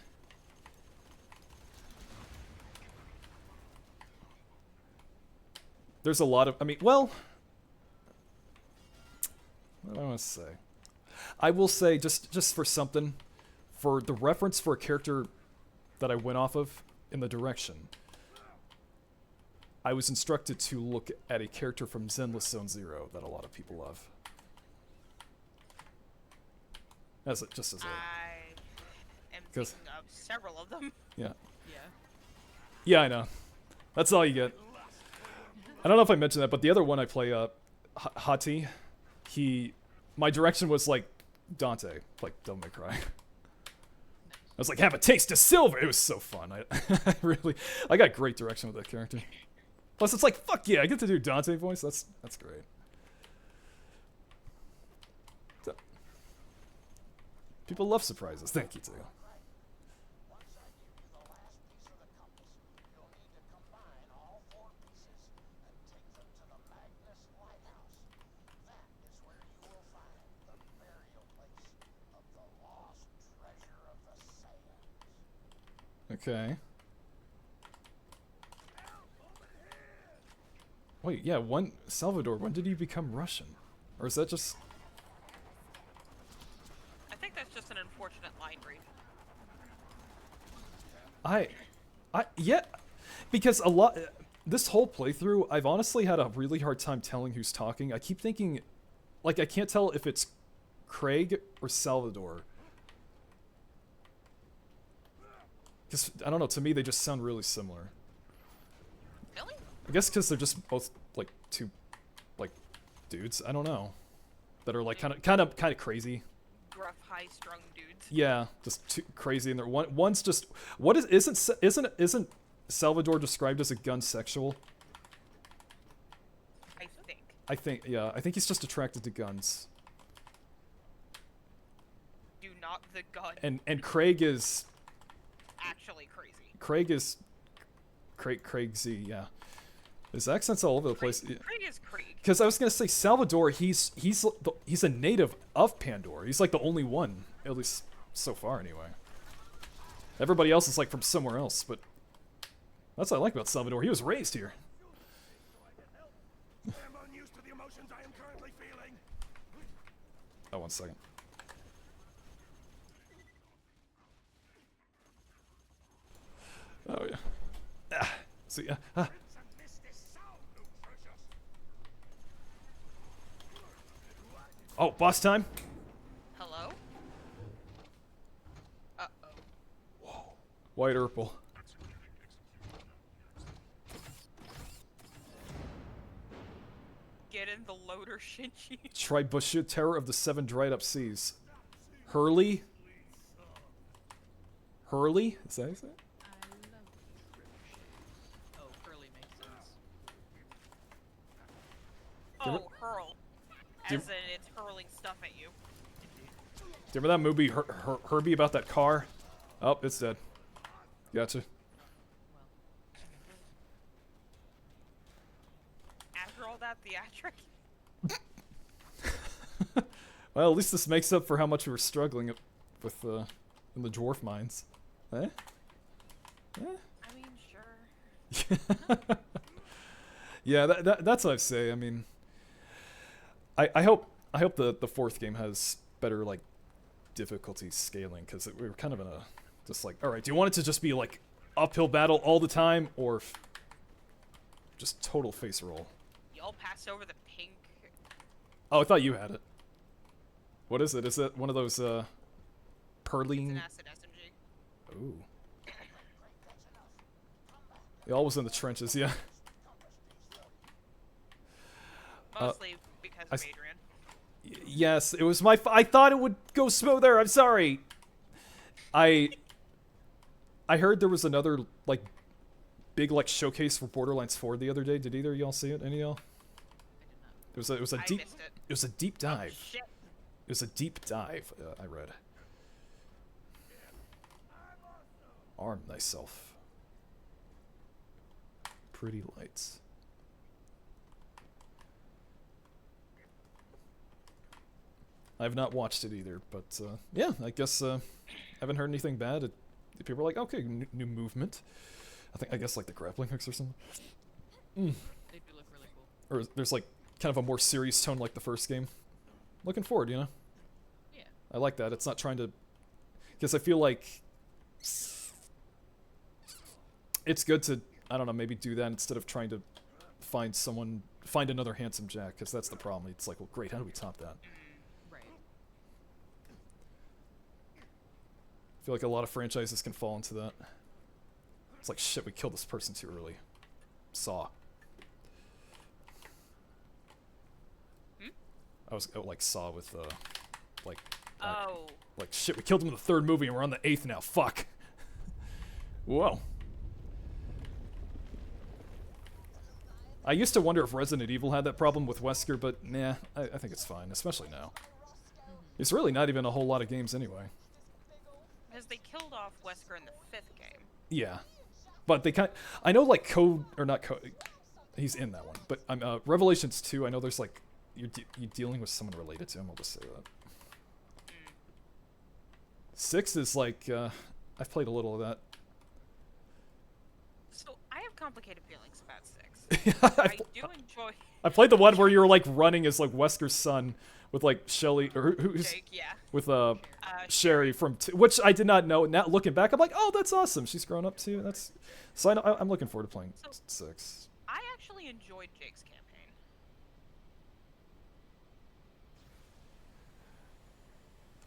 There's a lot of. I mean, well, what do I want to say? I will say just for something, for the reference for a character that I went off of in the direction. I was instructed to look at a character from Zenless Zone Zero that a lot of people love. Just as a... I am thinking of several of them. Yeah. Yeah. Yeah, I know. That's all you get. I don't know if I mentioned that, but the other one I play, Hati, my direction was like Dante, like Devil May Cry. I was like, have a taste of silver! It was so fun. I got great direction with that character. Plus, it's like, fuck yeah, I get to do Dante voice. That's great. So, people love surprises. Thank you, too. Okay. Wait, yeah, Salvador, when did you become Russian? Or is that just... I think that's just an unfortunate line read. Yeah, because this whole playthrough, I've honestly had a really hard time telling who's talking. I keep thinking, like, I can't tell if it's Craig or Salvador. Because, I don't know, to me they just sound really similar. Really? I guess because they're just both, like, two, like, dudes. I don't know. That are, like, kind of crazy. Gruff, high-strung dudes. Yeah, just too crazy. And one's just... Isn't Salvador described as a gun sexual? I think, yeah. I think he's just attracted to guns. Do not the gun. And Craig is... actually crazy. Craig is... Craig Z, yeah. His accent's all over the place. Krieg is Krieg. Because I was gonna say Salvador, he's a native of Pandora. He's like the only one, at least so far anyway. Everybody else is like from somewhere else, but that's what I like about Salvador. He was raised here. Oh, 1 second. Oh yeah. See ya. Oh, boss time. Hello? Uh-oh. Whoa. White Urple. Get in the loader, Shinji. Tribushu, Terror of the Seven Dried Up Seas. Hurley? Hurley? Is that how you say it? Oh, Curly makes sense. Oh, hurl. Do- As in, it's hurling stuff at you. Do you remember that movie, Herbie, about that car? Oh, it's dead. Gotcha. After all that theatric. Well, at least this makes up for how much we were struggling with in the dwarf mines. Eh? Eh? I mean, sure. Yeah, that's what I say. I mean, I hope the fourth game has better like difficulty scaling, because we were kind of in a just like, all right, do you want it to just be like uphill battle all the time, or just total face roll? Y'all passed over the pink. Oh, I thought you had it. What is it? Is it one of those It's an Perline? acid SMG. Ooh. Y'all was in the trenches, yeah. Mostly because of I Adrian. Yes, it was my. I thought it would go smoother. I'm sorry. I heard there was another like big like showcase for Borderlands 4 the other day. Did either of y'all see it? Any of y'all? It was a I deep. missed it. It was a deep dive. Shit. It was a deep dive. I read. Arm thyself. Pretty lights. I've not watched it either, but yeah, I guess haven't heard anything bad. People are like, okay, new movement. I guess like the grappling hooks or something. They do look really cool. Or there's like kind of a more serious tone like the first game. Looking forward, you know. Yeah. I like that. It's not trying to, because I feel like it's good to, I don't know, maybe do that instead of trying to find another handsome Jack, because that's the problem. It's like, well, great, how do we top that? Right. I feel like a lot of franchises can fall into that. It's like, shit, we killed this person too early. Saw. I was like Saw with like Oh. like shit, we killed him in the third movie and we're on the 8th now. Fuck. Whoa. I used to wonder if Resident Evil had that problem with Wesker, but nah, I think it's fine, especially now. It's really not even a whole lot of games anyway. Because they killed off Wesker in the 5th game. Yeah, but they I know like Code or not Code. He's in that one, but Revelations 2. I know there's like you're dealing with someone related to him. I'll just say that. 6 is like I've played a little of that. So I have complicated feelings about 6. I do enjoy. I played the one where you're like running as like Wesker's son with like Shelly or who's Jake, yeah. with Sherry from which I did not know. Now looking back, I'm like, oh, that's awesome. She's grown up too. That's so I'm looking forward to playing 6. I actually enjoyed Jake's campaign.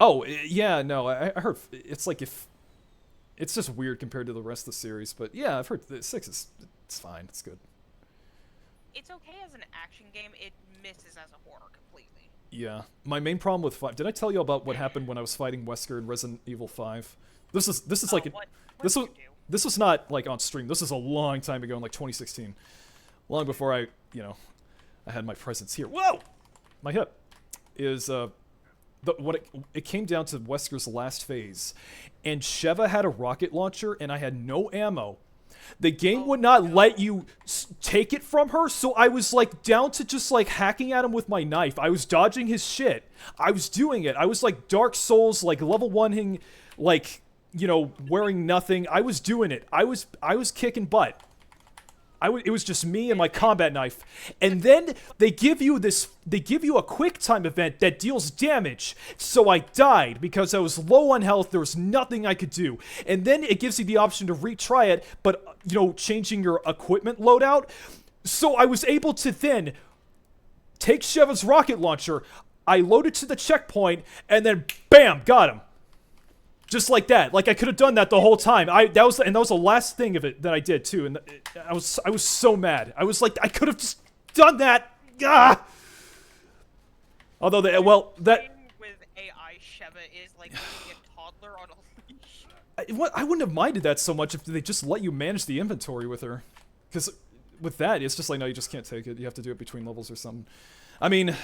Oh yeah, no, I heard it's like if it's just weird compared to the rest of the series, but yeah, I've heard that 6 it's fine. It's good. It's okay as an action game. It misses as a horror completely. Yeah, my main problem with 5. Did I tell you about what happened when I was fighting Wesker in Resident Evil 5? This is like what this did was you do? this was not like on stream. This is a long time ago in like 2016, long before I had my presence here. Whoa, my hip is what it came down to Wesker's last phase, and Sheva had a rocket launcher and I had no ammo, The game would not let you take it from her, so I was, like, down to just, like, hacking at him with my knife. I was dodging his shit. I was doing it. I was, like, Dark Souls, like, level 1-ing, like, you know, wearing nothing. I was doing it. I was kicking butt. It was just me and my combat knife. And then they give you a quick time event that deals damage. So I died because I was low on health. There was nothing I could do. And then it gives you the option to retry it, but, you know, changing your equipment loadout. So I was able to then take Sheva's rocket launcher. I loaded to the checkpoint, and then bam, got him. Just like that. Like, I could have done that the whole time. That was the last thing of it that I did, too. And I was so mad. I was like, I could have just done that. Ah! Although, that... with AI Sheva is like being a toddler on a leash. I wouldn't have minded that so much if they just let you manage the inventory with her. Because with that, it's just like, no, you just can't take it. You have to do it between levels or something. I mean, I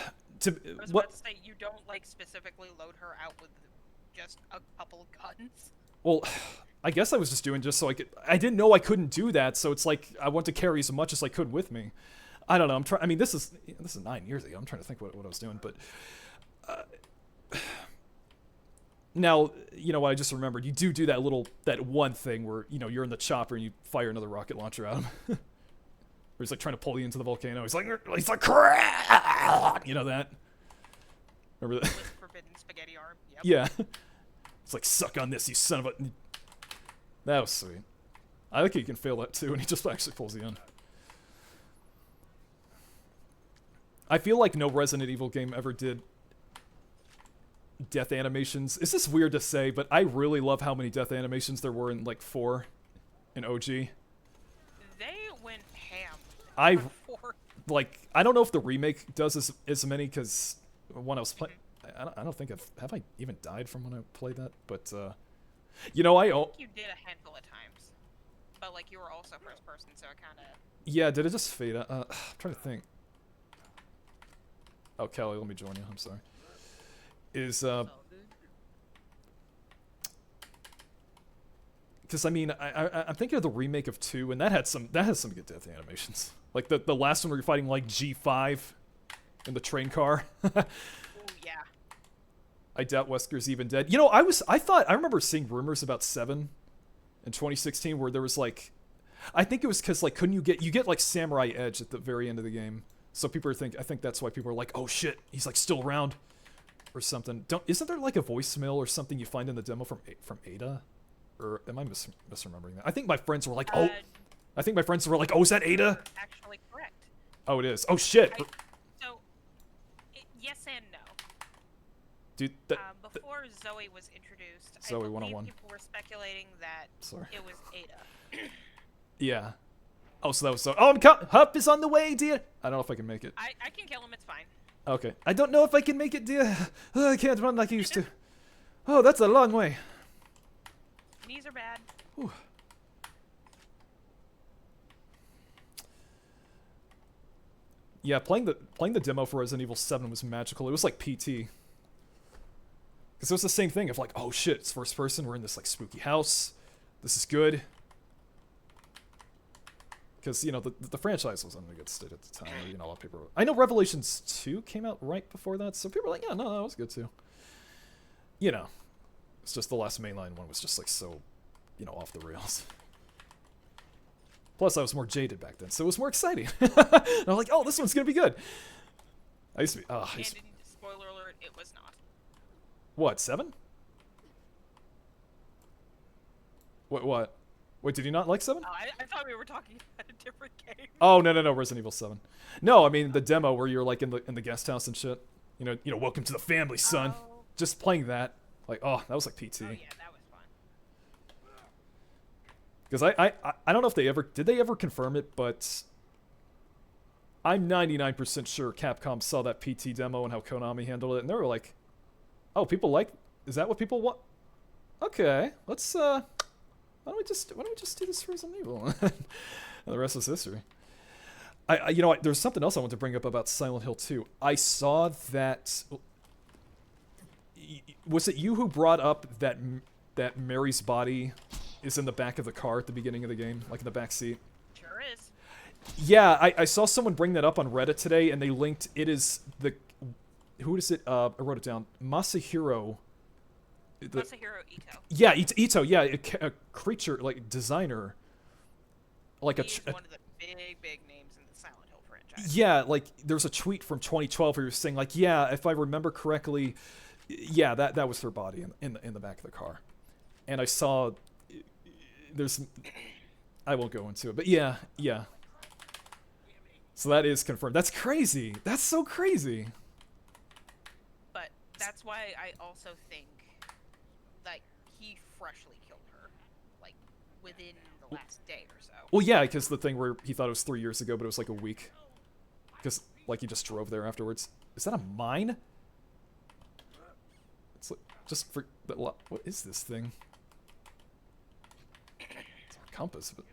was about to say, you don't, like, specifically load her out with just a couple of guns. Well, I guess I was just doing just so I could... I didn't know I couldn't do that, so it's like I want to carry as much as I could with me. I don't know. I'm trying... I mean, this is 9 years ago. I'm trying to think what I was doing, but... now, you know what I just remembered? You do that one thing where, you know, you're in the chopper and you fire another rocket launcher at him. Where he's like trying to pull you into the volcano. He's like, you know that? Remember that? With forbidden spaghetti arm. Yep. Yeah. It's like, suck on this, you son of a... That was sweet. I think he can fail that too, and he just actually pulls you in. I feel like no Resident Evil game ever did death animations. Is this weird to say, but I really love how many death animations there were in, like, 4 in OG. They went ham. Like, I don't know if the remake does as many, because when I was playing... I don't think have I even died from when I played that, but you know, I think you did a handful of times, but like you were also first person, so it kind of... Yeah, did it just fade out? I'm trying to think. Oh, Caly, let me join you. I'm sorry. Because I mean, I'm thinking of the remake of 2, and that has some good death animations. Like the last one where you're fighting like G5 in the train car. Yeah. I doubt Wesker's even dead. You know, I remember seeing rumors about 7 in 2016 where there was like, I think it was because like you get like Samurai Edge at the very end of the game, so I think that's why people are like, oh shit, he's like still around or something. Isn't there like a voicemail or something you find in the demo from Ada, or am I misremembering that? I think my friends were like, oh, is that Ada? Actually correct. Oh, it is. Oh shit. Yes and no. Dude, before Zoe was introduced, Zoe I believe 101. people were speculating that it was Ada. Yeah. Oh, so that was so. Oh, Hup is on the way, dear. I don't know if I can make it. I can kill him. It's fine. Okay. I don't know if I can make it, dear. Oh, I can't run like I used to. Oh, that's a long way. Knees are bad. Whew. Yeah, playing the demo for Resident Evil 7 was magical. It was like PT. Because it was the same thing of like, oh shit, it's first person, we're in this like spooky house. This is good. Because, you know, the franchise was in a good state at the time. You know, a lot of people... I know Revelations 2 came out right before that, so people were like, yeah, no, that was good too. You know. It's just the last mainline one was just like so, you know, off the rails. Plus, I was more jaded back then, so it was more exciting. And I'm like, oh, this one's gonna be good. I used to be... spoiler alert, it was not. What, 7? What? Wait, did you not like 7? Oh, I thought we were talking about a different game. Oh, no, Resident Evil 7. No, I mean the demo where you're like in the guest house and shit. You know, welcome to the family, son. Oh. Just playing that. Like, oh, that was like PT. Oh, yeah, that was fun. Because I don't know if did they ever confirm it, but I'm 99% sure Capcom saw that PT demo and how Konami handled it, and they were like, oh, people like, is that what people want? Okay, let's, why don't we just do this for Resident Evil? And the rest is history. You know, there's something else I want to bring up about Silent Hill 2. I saw that, was it you who brought up that Mary's body is in the back of the car at the beginning of the game, like in the back seat. Sure is. Yeah, I saw someone bring that up on Reddit today, and they linked it is the who is it? I wrote it down. Masahiro. Masahiro Ito. Yeah, Ito. Yeah, a creature like designer. Like He's one of the big names in the Silent Hill franchise. Yeah, like there's a tweet from 2012 where he was saying like, yeah, if I remember correctly, yeah, that was her body in the back of the car, and I saw there's I won't go into it, but yeah. So that is confirmed. That's crazy. That's so crazy. But that's why I also think like he freshly killed her, like within the last day or so. Well, yeah, because the thing where he thought it was 3 years ago, but it was like a week. Because like he just drove there afterwards. Is that a mine? It's like just for what is this thing? It's a compass, but.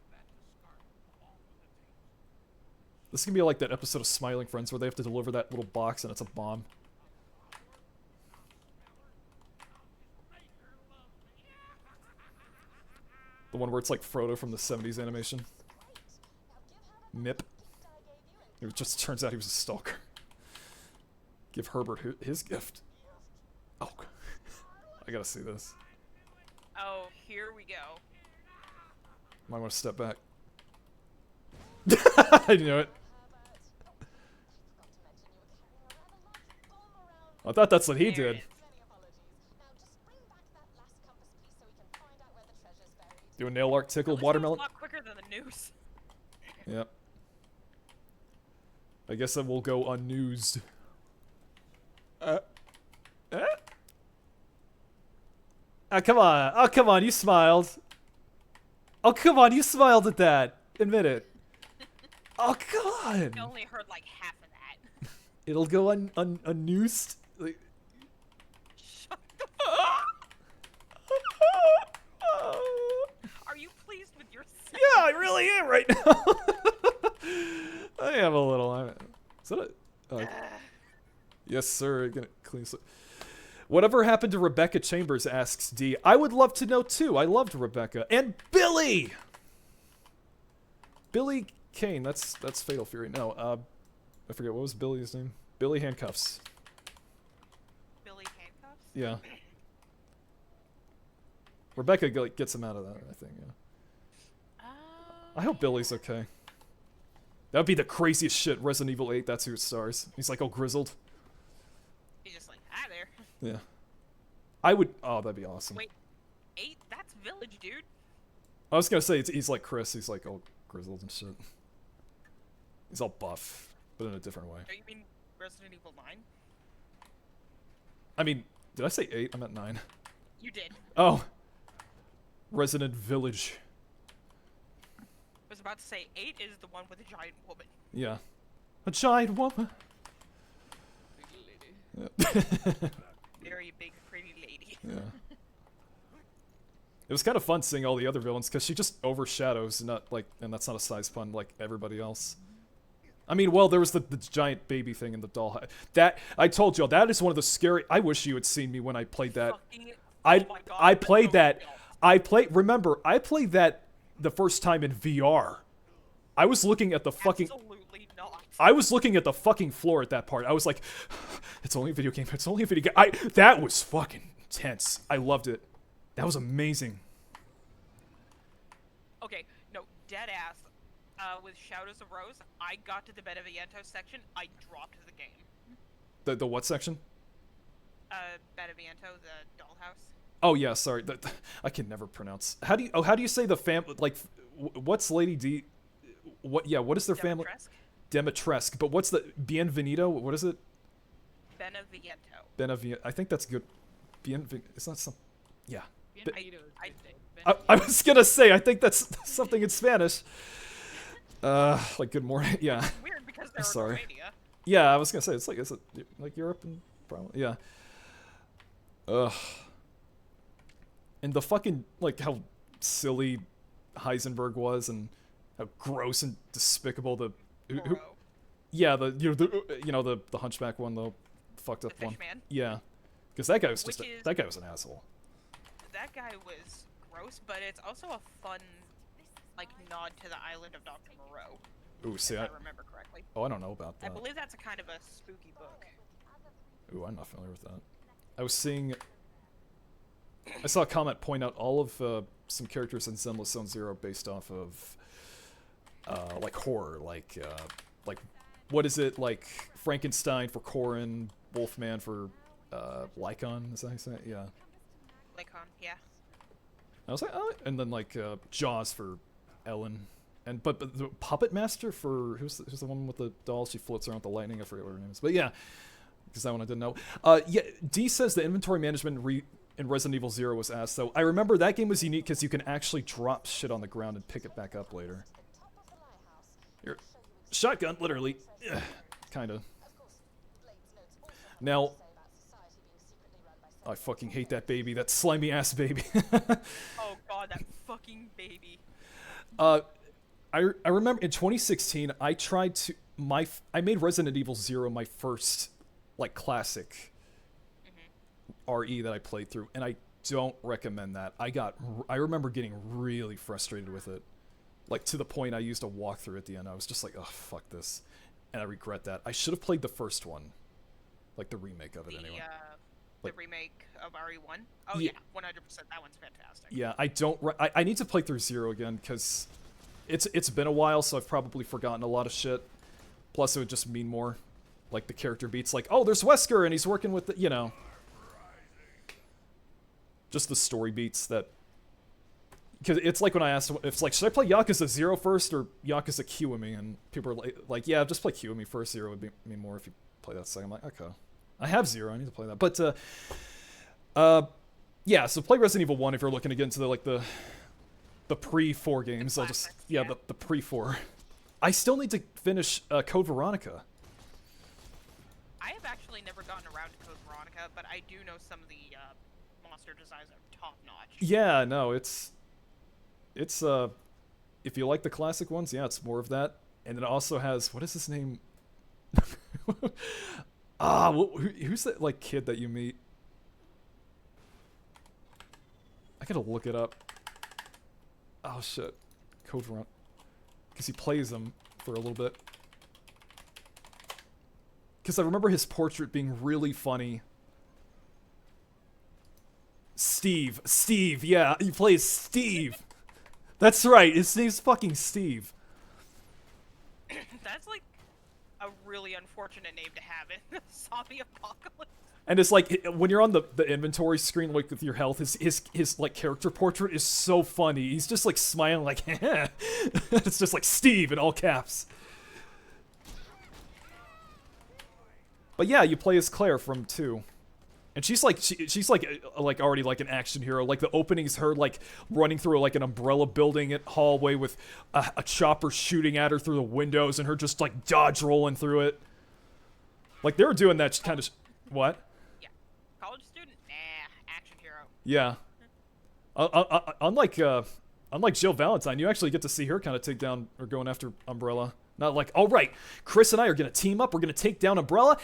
This is gonna be like that episode of Smiling Friends where they have to deliver that little box and it's a bomb. The one where it's like Frodo from the 70s animation. Nip. It just turns out he was a stalker. Give Herbert his gift. Oh. I gotta see this. Oh, here we go. Might want to step back. I knew it. I thought that's what he did. Do a nail art tickle watermelon. A lot quicker than the news. Yep. I guess that will go unused. Oh, come on. Oh, come on. You smiled. Oh, come on. You smiled at that. Admit it. Oh, God. I only heard like half of that. It'll go unused. Like... Shut the Are you pleased with yourself? Yeah, I really am right now. I am a little. Is that a... yes, sir. Gonna clean. Whatever happened to Rebecca Chambers, asks D. I would love to know, too. I loved Rebecca. And Billy! Billy Kane. That's Fatal Fury. No, I forget. What was Billy's name? Billy Handcuffs. Billy Handcuffs? Yeah. Rebecca gets him out of that, I think, yeah. I hope Billy's okay. That would be the craziest shit. Resident Evil 8, that's who it stars. He's like all grizzled. He's just like, hi there. Yeah. I would... Oh, that'd be awesome. Wait, 8? That's Village, dude. I was gonna say, he's like Chris. He's like all grizzled and shit. He's all buff, but in a different way. Oh, you mean Resident Evil 9? I mean, did I say 8? I meant 9. You did. Oh. Resident Village. I was about to say 8 is the one with a giant woman. Yeah. A giant woman. Yeah. Very big, pretty lady. Yeah. It was kind of fun seeing all the other villains because she just overshadows, not like, and that's not a size pun, like everybody else. I mean, well, there was the giant baby thing in the doll. That I told y'all that is one of the scary. I wish you had seen me when I played that. I played that. Remember, I played that the first time in VR. I was looking at the fucking. Absolutely not. I was looking at the fucking floor at that part. I was like, it's only a video game. It's only a video game. That was fucking intense. I loved it. That was amazing. Okay, no, dead ass. With Shadows of Rose, I got to the Beneviento section, I dropped the game. The what section? Beneviento, the dollhouse. Oh yeah, sorry. I can never pronounce. How do you say the family? Like, what's Lady D? What? Yeah, what is their family? Demetresque. But what's the Bienvenido? What is it? Beneviento. I think that's good. It's not some. Yeah. I I was gonna say. I think that's something in Spanish. Like good morning. Yeah. It's weird because they're sorry. in Romania. Yeah, I was gonna say is it like Europe and probably yeah. Ugh. And the fucking like how silly Heisenberg was and how gross and despicable the yeah the hunchback one, the fucked up one. Man. Yeah, because that guy was just that guy was an asshole. That guy was gross, but it's also a fun, like, nod to the island of Dr. Moreau. Ooh, see, if I remember correctly. Oh, I don't know about that. I believe that's a kind of a spooky book. Ooh, I'm not familiar with that. I was seeing... I saw a comment point out all of some characters in Zenless Zone Zero based off of, like, horror. Like, what is it? Like, Frankenstein for Corin, Wolfman for, Lycon? Is that how you say it? Yeah. Lycon, yeah. I was like, oh, and then, like, Jaws for Ellen. And but the Puppet Master for who's the one with the doll? She floats around with the lightning. I forget what her name is. But yeah, because that one I didn't know. Yeah, D says the inventory management in Resident Evil 0 was ass. So I remember that game was unique because you can actually drop shit on the ground and pick it back up later. Your shotgun, literally, kind of. Now, I fucking hate that baby. That slimy ass baby. Oh god, that fucking baby. I remember in 2016 I tried to I made Resident Evil 0 my first like classic RE that I played through, and I don't recommend that. I remember getting really frustrated with it, like to the point I used a walkthrough at the end. I was just like, oh fuck this, and I regret that. I should have played the first one, like the remake of it anyway. The remake of RE1. Oh yeah, 100%. That one's fantastic. Yeah, I need to play through 0 again because it's been a while, so I've probably forgotten a lot of shit. Plus, it would just mean more, like the character beats, like, oh, there's Wesker and he's working with the, you know, just the story beats that. Because it's like when I asked, it's like, should I play Yakuza 0 first or Yakuza Kiwami? And people are like, yeah, just play Kiwami first. 0 would mean more if you play that second. I'm like, okay, I have 0. I need to play that. But yeah, so play Resident Evil 1 if you're looking to get into the pre-4 games. The I'll just classics, yeah, the pre-4. I still need to finish Code Veronica. I have actually never gotten around to Code Veronica, but I do know some of the monster designs are top notch. Yeah, no, it's if you like the classic ones, yeah, it's more of that. And it also has, what is his name? Who's that like kid that you meet? I gotta look it up. Oh shit, Code Veronica, because he plays him for a little bit. Because I remember his portrait being really funny. Steve, yeah, he plays Steve. That's right, his name's fucking Steve. That's like a really unfortunate name to have in the zombie apocalypse. And it's like, when you're on the inventory screen, like with your health, his like character portrait is so funny. He's just like smiling like, heh. It's just like Steve in all caps. But yeah, you play as Claire from 2. And she's like already like an action hero. Like the opening is her like running through like an umbrella building hallway with a chopper shooting at her through the windows and her just like dodge rolling through it. Like they were doing that kind of what? Yeah, college student, nah, action hero. Yeah. Unlike Jill Valentine, you actually get to see her kind of take down or going after Umbrella. Not like, all right, Chris and I are going to team up. We're going to take down Umbrella.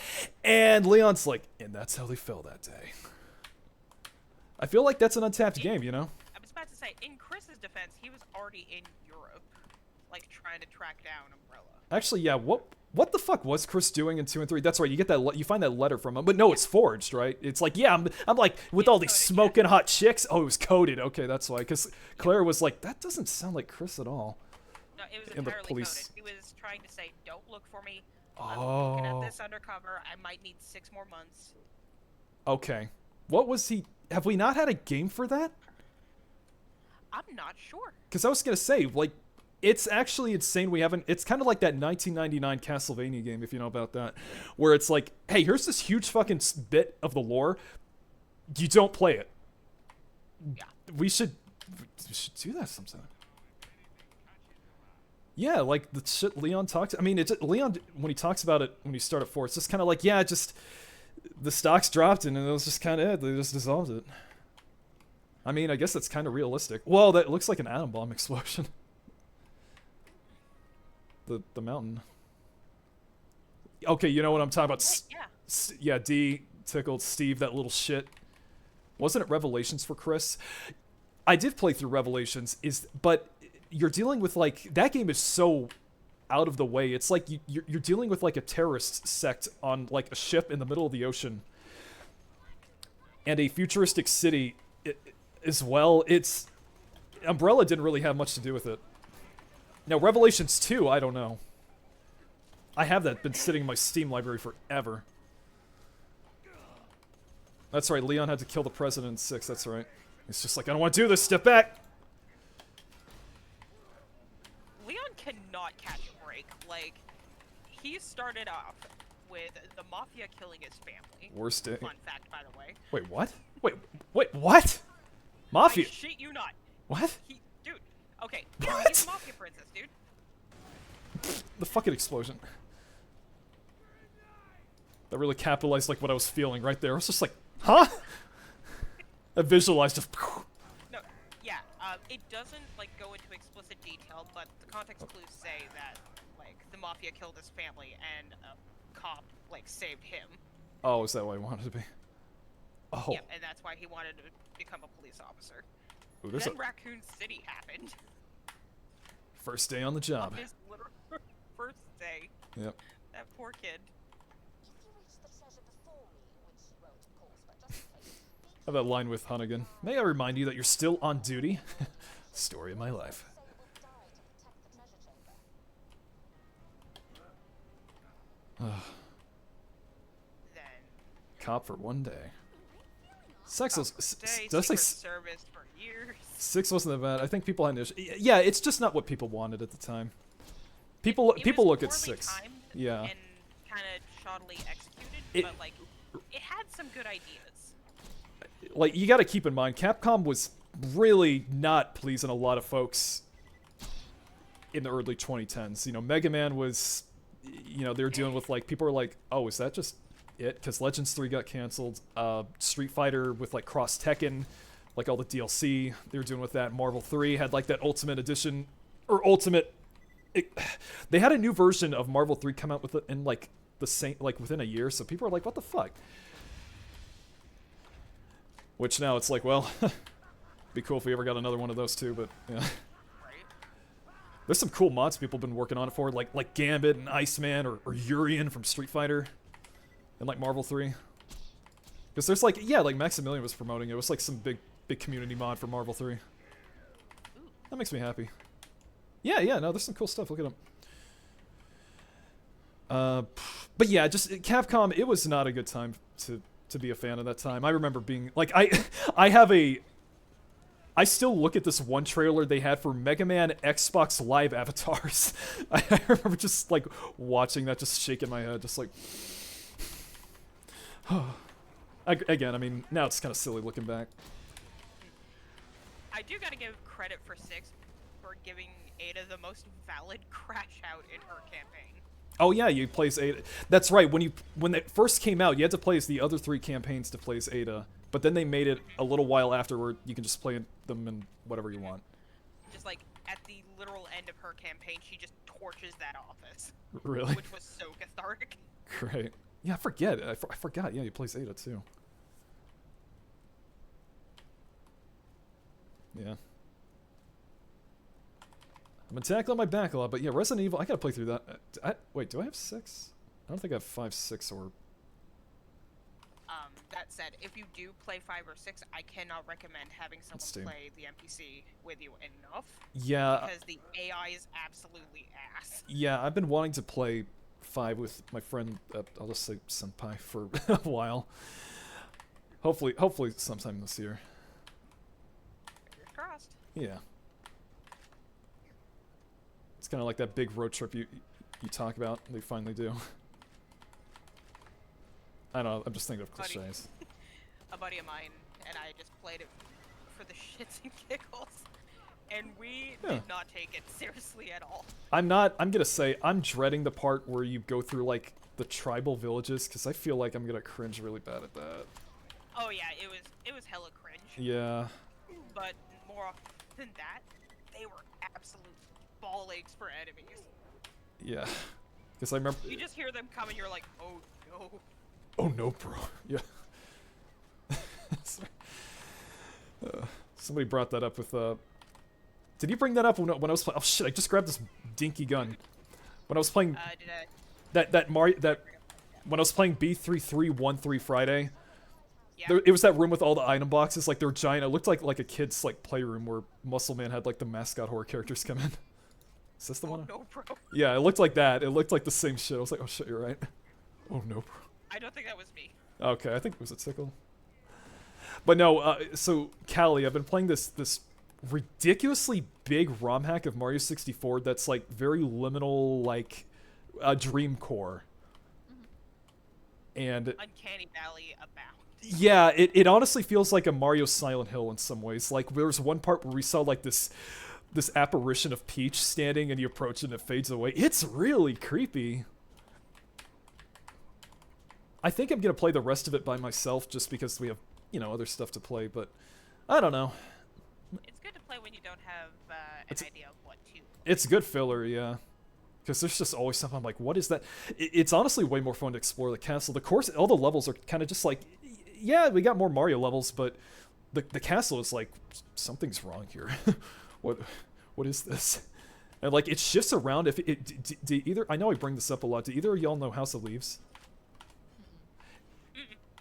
And Leon's like, and that's how they fell that day. I feel like that's an untapped game, you know? I was about to say, in Chris's defense, he was already in Europe, like trying to track down Umbrella. Actually, yeah, what the fuck was Chris doing in 2 and 3? That's right, you get that, you find that letter from him. But no, it's forged, right? It's like, yeah, I'm like, with all these smoking hot chicks. Oh, it was coded. Okay, that's why. Because Claire was like, that doesn't sound like Chris at all. No, it was In the entirely police. coded. He was trying to say, don't look for me. I'm looking at this undercover. I might need 6 more months. Okay. What was he... Have we not had a game for that? I'm not sure. Because I was going to say, like, it's actually insane we haven't... It's kind of like that 1999 Castlevania game, if you know about that. Where it's like, hey, here's this huge fucking bit of the lore. You don't play it. Yeah. We should do that sometime. Yeah, like the shit Leon talks. I mean, it's Leon when he talks about it when you start at 4. It's just kind of like, yeah, just the stocks dropped and it was just kind of it. They just dissolved it. I mean, I guess that's kind of realistic. Well, that looks like an atom bomb explosion. The mountain. Okay, you know what I'm talking about? Yeah. Yeah, D tickled Steve, that little shit. Wasn't it Revelations for Chris? I did play through Revelations, but you're dealing with, like, that game is so out of the way. It's like you're dealing with, like, a terrorist sect on, like, a ship in the middle of the ocean. And a futuristic city as well. It's... Umbrella didn't really have much to do with it. Now, Revelations 2, I don't know. I have that been sitting in my Steam library forever. That's right, Leon had to kill the president in 6, that's right. He's just like, I don't want to do this, step back! Leon cannot catch a break. Like, he started off with the Mafia killing his family. Worst day. Fun fact, by the way. Wait, what? Wait, what? Mafia? I shit you not. What? Dude, okay. He's What? a Mafia princess, dude. The fucking explosion. That really capitalized, like, what I was feeling right there. I was just like, huh? I visualized just... No, yeah, it doesn't, like, go into explicit detail, but the context clues say that, like, the Mafia killed his family and a cop, like, saved him. Oh, is that what I wanted to be? Oh. Yeah, and that's why he wanted to become a police officer. Ooh, Then Raccoon City happened. First day on the job. His literal first day. Yep. That poor kid. I have that line with Hunnigan. May I remind you that you're still on duty? Story of my life. Then Cop for one day. Sex was... day, Did I say... Secret Service for years. 6 wasn't that bad. I think people had an issue. Yeah, it's just not what people wanted at the time. People It people was look at poorly 6. timed Yeah. And kind of shoddily executed, It- but like it had some good ideas. Like, you gotta keep in mind, Capcom was really not pleasing a lot of folks in the early 2010s. You know, Mega Man was... You know, they were dealing with, like, people were like, oh, is that just it? Because Legends 3 got canceled. Street Fighter with, like, Cross Tekken, like, all the DLC they were doing with that. Marvel 3 had, like, that Ultimate Edition, or Ultimate... they had a new version of Marvel 3 come out with it in, like, the same, like, within a year, so people are like, what the fuck? Which now it's like, well, be cool if we ever got another one of those too, but, yeah. Right? There's some cool mods people have been working on it for, like Gambit and Iceman or Urian from Street Fighter, and like Marvel 3. Because there's like, yeah, like Maximilian was promoting it. It was like some big community mod for Marvel 3. That makes me happy. Yeah, no, there's some cool stuff. Look at them. But yeah, just Capcom. It was not a good time to be a fan of that time. I remember being like, I still look at this one trailer they had for Mega Man Xbox Live Avatars. I remember just, like, watching that, just shaking my head, just like... Again, I mean, now it's kind of silly looking back. I do gotta give credit for 6 for giving Ada the most valid crash out in her campaign. Oh yeah, you play as Ada. That's right, when it first came out, you had to play as the other 3 campaigns to play as Ada. But then they made it a little while afterward, you can just play them in whatever you want. Just like, at the literal end of her campaign, she just torches that office. Really? Which was so cathartic. Great. Yeah, I forget. I forgot. Yeah, you play as Ada too. Yeah. I've been tackling my back a lot, but yeah, Resident Evil, I gotta play through that. Wait, do I have 6? I don't think I have 5, 6, or... That said, if you do play 5 or 6, I cannot recommend having someone play the NPC with you enough. Yeah. Because the AI is absolutely ass. Yeah, I've been wanting to play 5 with my friend, I'll just say Senpai, for a while. Hopefully sometime this year. Fingers crossed. Yeah. It's kind of like that big road trip you talk about, they finally do. I don't know, I'm just thinking of cliches. A buddy of mine and I just played it for the shits and giggles, and we did not take it seriously at all. I'm gonna say, I'm dreading the part where you go through, like, the tribal villages, because I feel like I'm gonna cringe really bad at that. Oh yeah, it was hella cringe. Yeah. But more than that, they were absolute ball aches for enemies. Yeah. Because I remember... You just hear them come and you're like, oh no. Oh no, bro. Yeah. Somebody brought that up with, Did you bring that up when I was playing? Oh shit, I just grabbed this dinky gun. When I was playing... When I was playing B3313 Friday, Yeah. it was that room with all the item boxes, like they were giant. It looked like a kid's like playroom where Muscle Man had like the mascot horror characters come in. Is this the one? No, bro. Yeah, it looked like that. It looked like the same shit. I was like, oh shit, you're right. Oh no, bro. I don't think that was me. Okay, I think it was a tickle. But no, so Caly, I've been playing this ridiculously big ROM hack of Mario 64 that's like very liminal, like Dream Core. And Uncanny Valley abound. yeah, it honestly feels like a Mario Silent Hill in some ways. Like there was one part where we saw like this apparition of Peach standing, and you approach it and it fades away. It's really creepy. I think I'm gonna play the rest of it by myself just because we have, you know, other stuff to play. But I don't know. It's good to play when you don't have an idea of what to play. It's good filler, yeah. Because there's just always something I'm like, what is that? It's honestly way more fun to explore the castle. The course, all the levels are kind of just like, yeah, we got more Mario levels, but the castle is like, something's wrong here. what is this? And like, it shifts around. If it, do either, I know I bring this up a lot. Do either of y'all know House of Leaves?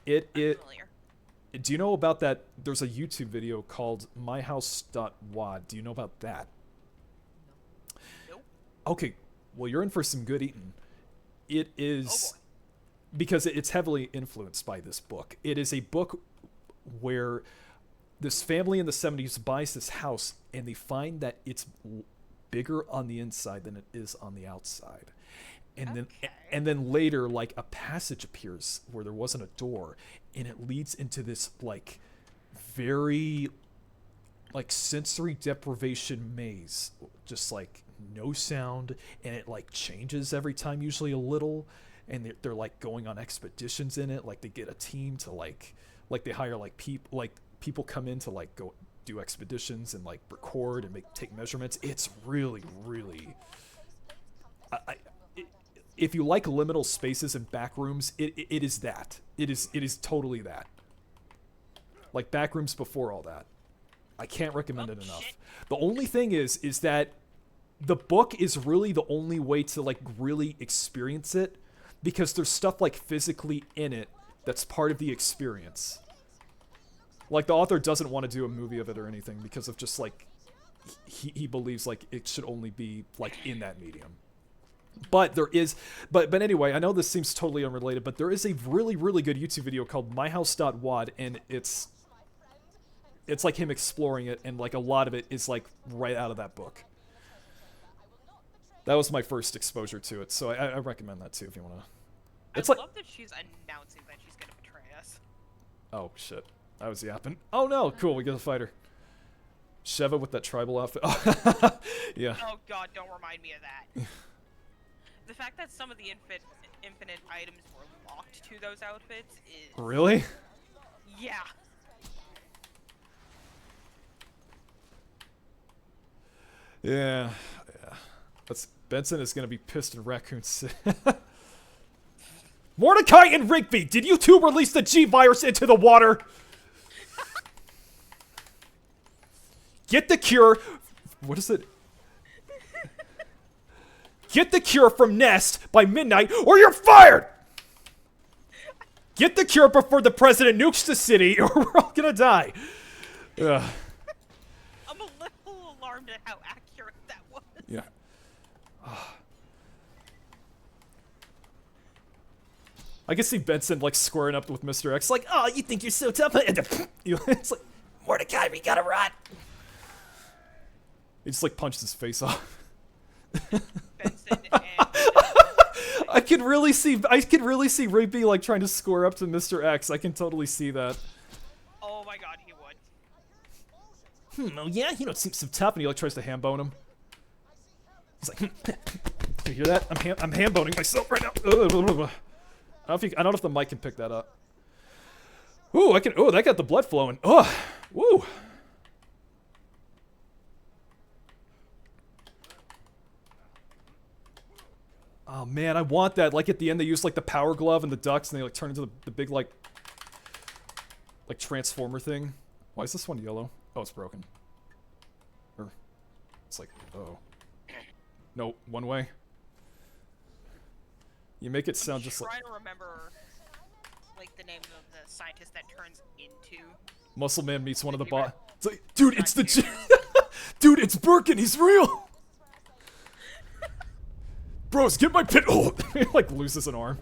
I'm familiar. Do you know about that? There's a YouTube video called myhouse.wad. Do you know about that? Nope. Okay. Well, you're in for some good eating. It is, because it's heavily influenced by this book. It is a book where this family in the 70s buys this house, and they find that it's bigger on the inside than it is on the outside. And then later, like, a passage appears where there wasn't a door, and it leads into this, like, very, like, sensory deprivation maze. Just, like, no sound, and it like changes every time, usually a little, and they're like going on expeditions in it. Like they get a team to like they hire like people come in to like go do expeditions and like record and take measurements. It's really if you like liminal spaces and back rooms, it is that. It is totally that. Like back rooms before all that. I can't recommend it enough. The only thing is that the book is really the only way to like really experience it, because there's stuff like physically in it that's part of the experience. Like the author doesn't want to do a movie of it or anything because of just like he believes like it should only be like in that medium. But there is, but anyway, I know this seems totally unrelated, but there is a really good YouTube video called myhouse.wad, and it's like him exploring it, and like a lot of it is like right out of that book. That was my first exposure to it, so I recommend that too if you want to. I love that she's announcing that she's gonna betray us. Oh shit, I was yapping. Oh no, cool, we get a fighter. Sheva with that tribal outfit. Yeah. Oh god, don't remind me of that. The fact that some of the infinite items were locked to those outfits is... Really? Yeah. Yeah. Benson is gonna be pissed in Raccoon City. Mordecai and Rigby, did you two release the G-Virus into the water? Get the cure... What is it? Get the cure from Nest by midnight, or you're fired! Get the cure before the president nukes the city, or we're all gonna die. I'm a little alarmed at how accurate that was. Yeah. I can see Benson like squaring up with Mr. X, like, oh, you think you're so tough? It's like, Mordecai, we gotta run. He just like punched his face off. Benson and I could really see Rigby like trying to square up to Mr. X. I can totally see that. oh my god, he would. Oh yeah, you don't seem so tough, and he like tries to ham bone him. He's like, you hear that? I'm ham boning myself right now. I don't know if the mic can pick that up. Ooh, I can. Oh, that got the blood flowing. Oh, woo. Oh man, I want that. Like at the end, they use like the power glove and the ducks, and they like turn into the big like transformer thing. Why is this one yellow? Oh, it's broken. Or, it's like, oh. No, one way. You make it sound just like... I'm trying to remember, like, the name of the scientist that turns into... Muscle Man meets one of the bots. It's like, dude, it's the... Dude, it's Birkin, he's real! Bros, get my pit... Oh, he, like, loses an arm.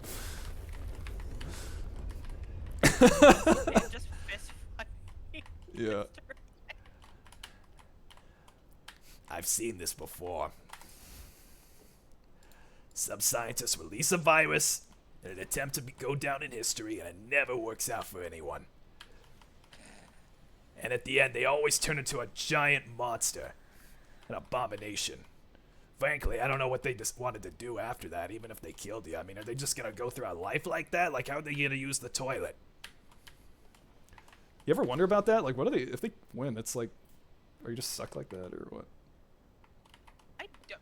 Just fist fighting. Yeah. I've seen this before. Some scientists release a virus in an attempt to go down in history, and it never works out for anyone. And at the end, they always turn into a giant monster. An abomination. Frankly, I don't know what they just wanted to do after that, even if they killed you. I mean, are they just gonna go through our life like that? Like, how are they gonna use the toilet? You ever wonder about that? Like, what are they... If they win, it's like... Are you just suck like that, or what? I don't...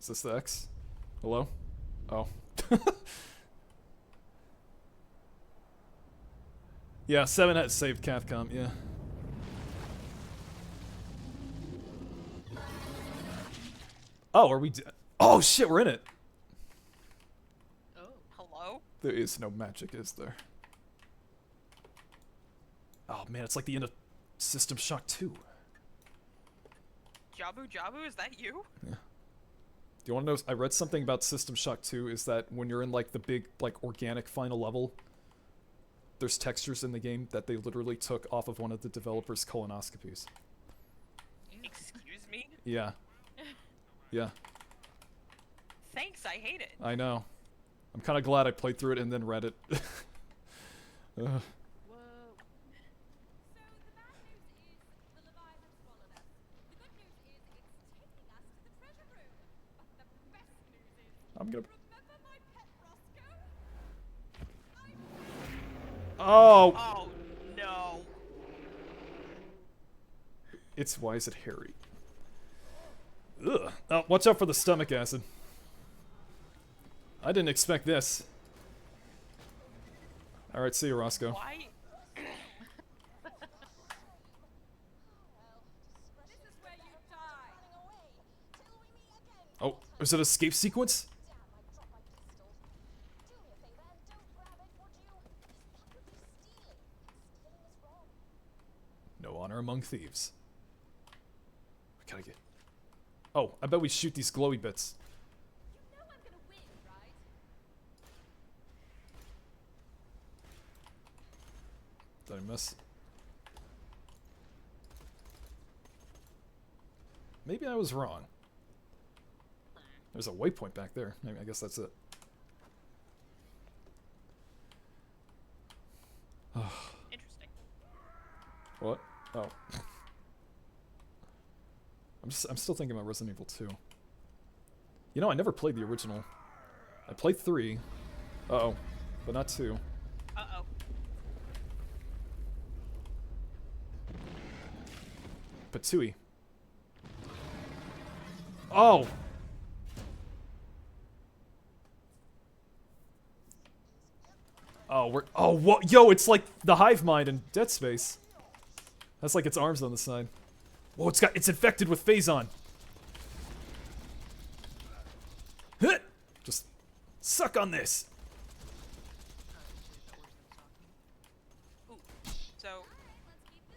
Is this the X? Hello? Oh. Yeah, 7 had saved Capcom, yeah. Oh, are we... Oh, shit, we're in it! Oh, hello? There is no magic, is there? Oh, man, it's like the end of System Shock 2. Jabu, is that you? Yeah. Do you want to know? I read something about System Shock 2 is that when you're in like the big like organic final level, there's textures in the game that they literally took off of one of the developers' colonoscopies. Excuse me? Yeah. Yeah. Thanks, I hate it. I know. I'm kind of glad I played through it and then read it. Whoa. I'm gonna... Oh! Oh, no. It's... Why is it hairy? Ugh. Oh, watch out for the stomach acid. I didn't expect this. Alright, see you, Roscoe. Why? Oh, is it an escape sequence? No honor among thieves. We gotta get... Oh, I bet we shoot these glowy bits. You know I'm gonna win, right? Did I miss? Maybe I was wrong. There's a waypoint back there. Maybe, I guess that's it. Interesting. What? Oh. I'm still thinking about Resident Evil 2. You know, I never played the original. I played 3. Uh-oh. But not 2. Uh-oh. Patui. Oh! Oh, we're... Oh, what? Yo, it's like the hive mind in Dead Space. That's like its arms on the side. Whoa, it's infected with Phazon. Huh! Just suck on this. Ooh. So,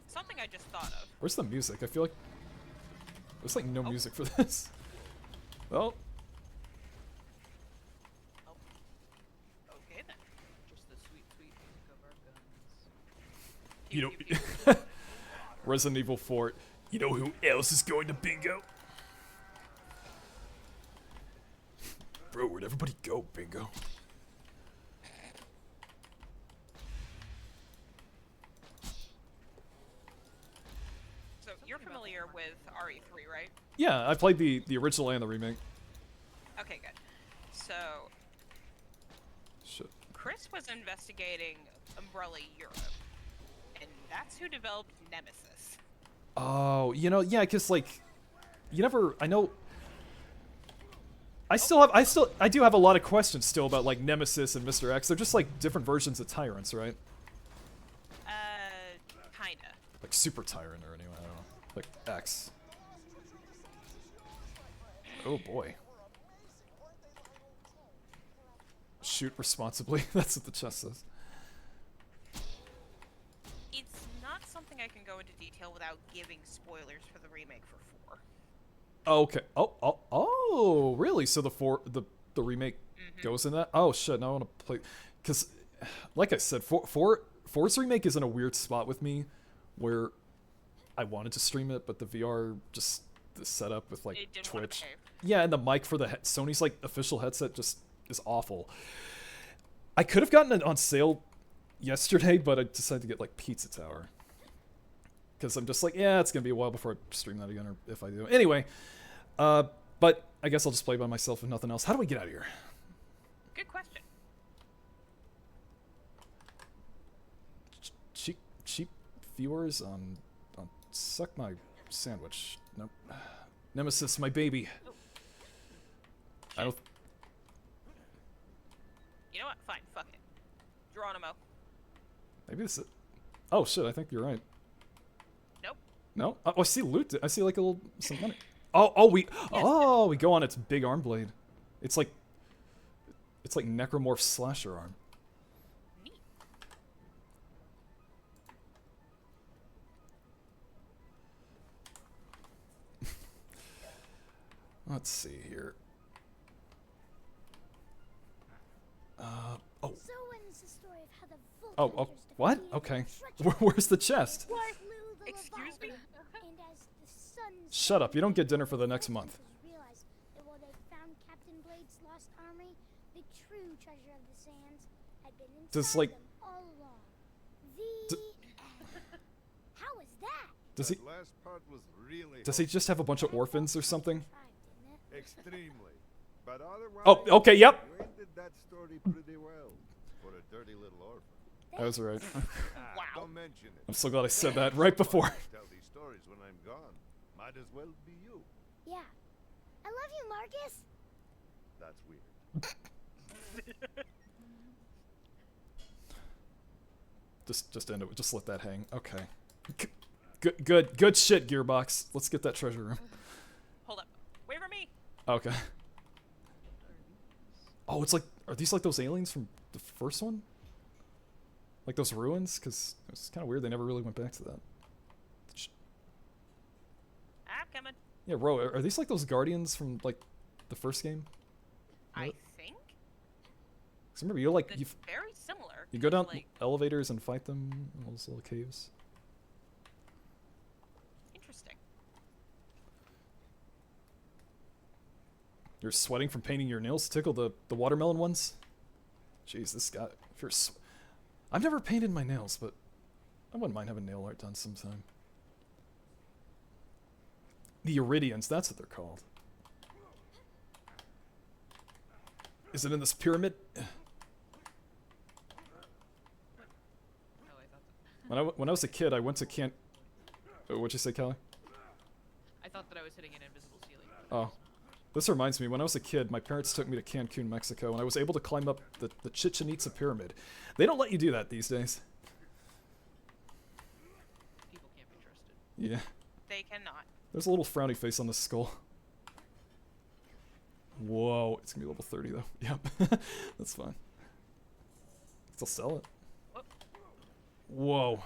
something I just thought of. Where's the music? I feel like there's like no music for this. Well, Okay, then. Just the sweet, sweet music of our guns. you know, Resident Evil 4. You know who else is going to bingo? Bro, where'd everybody go, bingo? So, you're familiar with RE3, right? Yeah, I played the original and the remake. Okay, good. So, Shit. Chris was investigating Umbrella Europe, and that's who developed Nemesis. Oh, you know, yeah, cause like, you never. I know. I do have a lot of questions still about like Nemesis and Mr. X. They're just like different versions of tyrants, right? Like Super Tyrant or anyway, I don't know. Like X. Oh boy. Shoot responsibly. That's what the chest says. It's not something I can go into detail without giving spoilers for the remake for 4. Oh, okay. Oh, really? So the remake goes in that? Oh shit! Now I want to play, because, like I said, Four's remake is in a weird spot with me, where I wanted to stream it, but the VR just the setup with like Twitch, yeah, and the mic for the Sony's like official headset just is awful. I could have gotten it on sale yesterday, but I decided to get like Pizza Tower. Because I'm just like, yeah, it's going to be a while before I stream that again, or if I do. Anyway, but I guess I'll just play by myself if nothing else. How do we get out of here? Good question. Cheap viewers on suck my sandwich. Nope. Nemesis, my baby. Oh. I don't... You know what? Fine. Fuck it. Geronimo. Maybe this is... Oh shit, I think you're right. Nope. No? Oh, I see loot. I see like a little... some money. We go on its big arm blade. It's like Necromorph's slasher arm. Neat. Let's see here. So ends the story of how the Oh, what? Okay. Where's the chest? Excuse me? Shut up, you don't get dinner for the next month. Realized that while they found Captain Blade's lost armory, the true treasure of the sands had been inside Does, like... them all along. The How was that? Does he... That last part was really Does he just have a bunch of orphans or something? extremely. But otherwise, Oh, okay, yep. you ended that story pretty well for a dirty little orphan. I was right. Wow. Don't mention it. I'm so glad I said that right before. Tell these stories when I'm gone. Might as well be you. Yeah. I love you, Marcus. That's weird. Just end it. Just let that hang. Okay. Good shit, Gearbox. Let's get that treasure room. Hold up. Wait for me. Okay. Oh, it's like... Are these like those aliens from the first one? Like those ruins? Because it's kind of weird they never really went back to that. I'm coming. Yeah, Ro, are these like those guardians from like the first game? I think. Because remember, you like... It's very similar. You go down Like, elevators and fight them in those little caves. interesting. You're sweating from painting your nails. Tickle the watermelon ones. Jeez, this guy. If you're, I've never painted my nails, but I wouldn't mind having nail art done sometime. The Iridians, that's what they're called. Is it in this pyramid? Oh, I thought that. When I was a kid, I went to what'd you say, Caly? I thought that I was hitting an invisible ceiling. Oh. This reminds me, when I was a kid, my parents took me to Cancun, Mexico, and I was able to climb up the Chichen Itza pyramid. They don't let you do that these days. People can't be trusted. Yeah. They cannot. There's a little frowny face on the skull. Whoa, it's gonna be level 30 though. Yep. That's fine. Still sell it. Whoop. Whoa.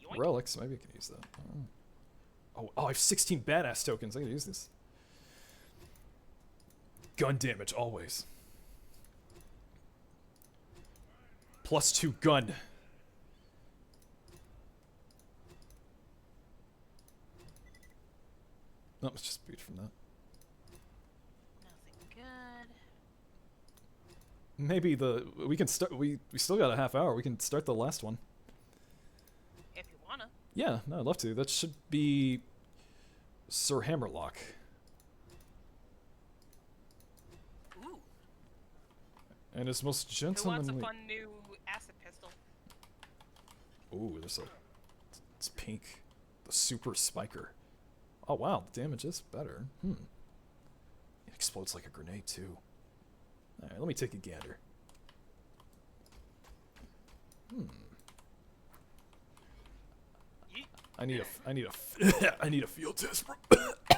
Yoink. Relics, maybe I can use that. Oh, I have 16 badass tokens. I can use this. Gun damage, always. +2 gun. No, let's just beat from that. Nothing good. Maybe we can start. We still got a half hour. We can start the last one. If you wanna. Yeah, no, I'd love to. That should be Sir Hammerlock. Ooh. And his most Who wants a gentlemanly. fun new acid pistol? Ooh, there's a. It's pink. The Super Spiker. Oh wow, the damage is better. It explodes like a grenade too. Alright, let me take a gander. I need a field test.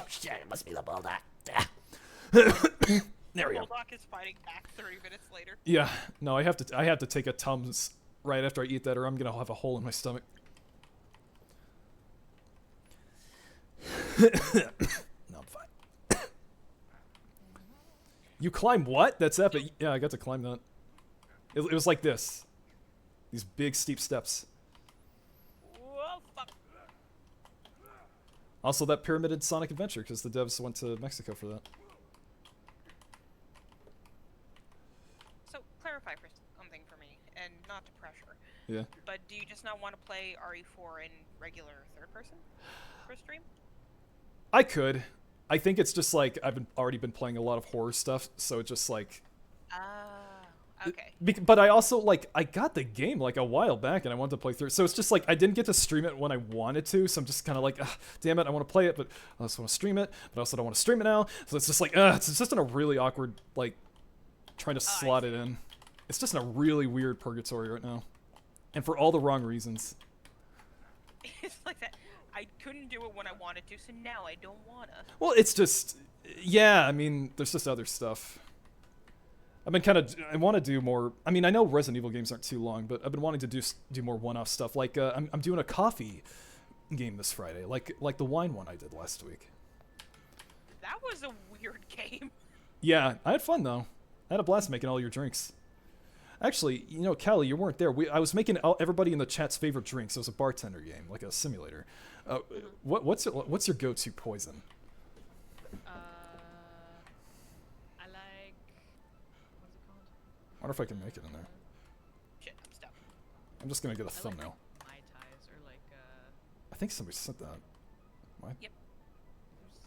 Shit, it must be the bulldog. There we go. Bulldog is fighting back 30 minutes later. Yeah, no, I have to take a Tums right after I eat that, or I'm gonna have a hole in my stomach. No, I'm fine. You climb what? That's epic. Yeah, I got to climb that. It was like this. These big steep steps. Whoa, fuck. Also, that pyramided Sonic Adventure, because the devs went to Mexico for that. So, clarify for something for me, and not to pressure. Yeah. But do you just not want to play RE4 in regular third person for stream? I could. I think it's just like I've already been playing a lot of horror stuff, so it's just like. Okay. But I also like I got the game like a while back, and I wanted to play through it. So it's just like I didn't get to stream it when I wanted to, so I'm just kind of like, damn it, I want to play it, but I also want to stream it, but I also don't want to stream it now. So it's just like, it's just in a really awkward like trying to slot it in. It's just in a really weird purgatory right now, and for all the wrong reasons. It's like that. I couldn't do it when I wanted to, so now I don't wanna. Well, it's just, yeah. I mean, there's just other stuff. I've been I want to do more. I mean, I know Resident Evil games aren't too long, but I've been wanting to do more one-off stuff. Like, I'm doing a coffee game this Friday, like the wine one I did last week. That was a weird game. Yeah, I had fun though. I had a blast making all your drinks. Actually, you know, Caly, you weren't there. I was making everybody in the chat's favorite drinks. It was a bartender game, like a simulator. What's your go-to poison? I like. What is it called? I wonder if I can make it in there. Shit, I'm stuck. I'm just gonna get a I like, thumbnail. Mai Tais or like. I think somebody said that. What? Yep.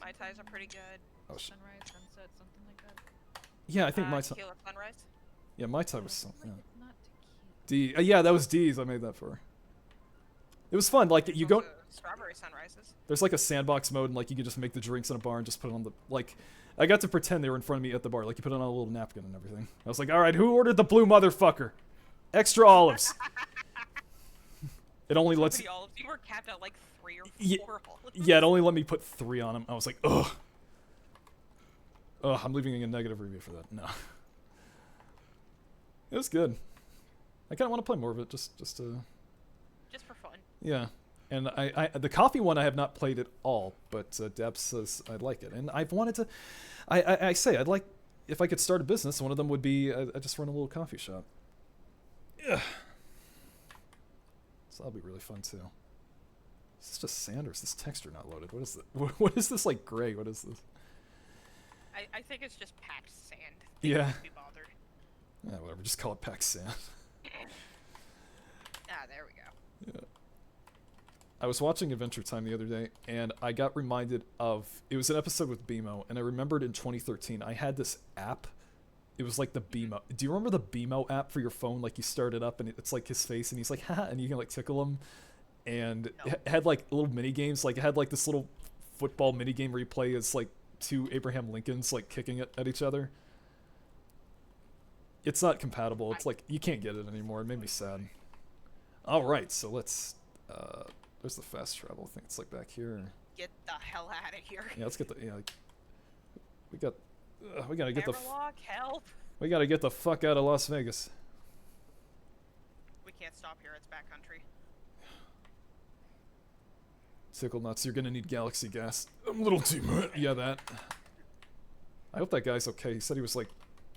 Mai Tais are pretty good. Oh shit. Sunrise, sunset, something like that. Yeah, I think my Tequila Sunrise. yeah my time was something. Yeah. Not tequila. D. Yeah, that was D's. I made that for. It was fun. Like you go. Strawberry Sunrises. There's like a sandbox mode, and like you can just make the drinks in a bar and just put it on the like. I got to pretend they were in front of me at the bar. Like you put it on a little napkin and everything. I was like, all right, who ordered the blue motherfucker? Extra olives. It only lets. Somebody olives. You were capped at like 3 or 4 Yeah, olives. yeah, it only let me put 3 on them. I was like, ugh. Ugh, I'm leaving a negative review for that. No. It was good. I kind of want to play more of it, just Just for fun. yeah. And the coffee one I have not played at all, but Deb says I'd like it, and I've wanted to. I say I'd like if I could start a business. One of them would be I just run a little coffee shop. Yeah. So that'll be really fun too. Is this just sand or is this texture not loaded? What is it? What is this like gray? What is this? I think it's just packed sand. Yeah. Can't be bothered. Yeah, whatever. Just call it packed sand. There we go. Yeah. I was watching Adventure Time the other day, and I got reminded of... It was an episode with BMO, and I remembered in 2013, I had this app. It was like the BMO... Do you remember the BMO app for your phone? Like, you start it up, and it's like his face, and he's like, haha, and you can, like, tickle him. And it had, like, little mini-games. Like, it had, like, this little football mini-game where you play as, like, 2 Abraham Lincolns, like, kicking it at each other. It's not compatible. It's like, you can't get it anymore. It made me sad. Alright, so let's... There's the fast travel. I think it's like back here. Get the hell out of here. Yeah, let's get the like, we gotta get Hammerlock, help. we gotta get the fuck out of Las Vegas. We can't stop here. It's backcountry. Tickle nuts. You're gonna need galaxy gas. I'm a little too much. Yeah, that. I hope that guy's okay. He said he was like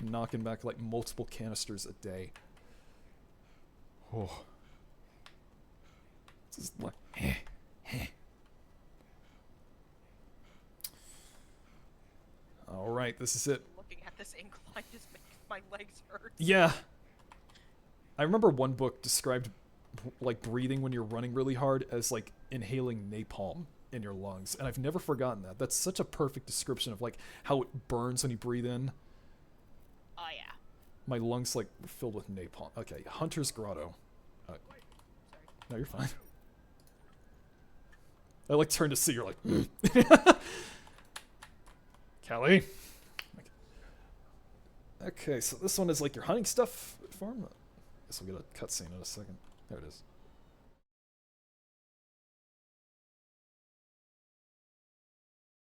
knocking back like multiple canisters a day. Oh. This is like. All right, this is it. Looking at this incline just makes my legs hurt. Yeah. I remember one book described like breathing when you're running really hard as like inhaling napalm in your lungs, and I've never forgotten that. That's such a perfect description of like how it burns when you breathe in. Oh yeah. My lungs like were filled with napalm. Okay, Hunter's Grotto. No, you're fine. I like turn to see. You're like, Caly. Okay, so this one is like your hunting stuff farm. Guess we'll get a cutscene in a second. There it is.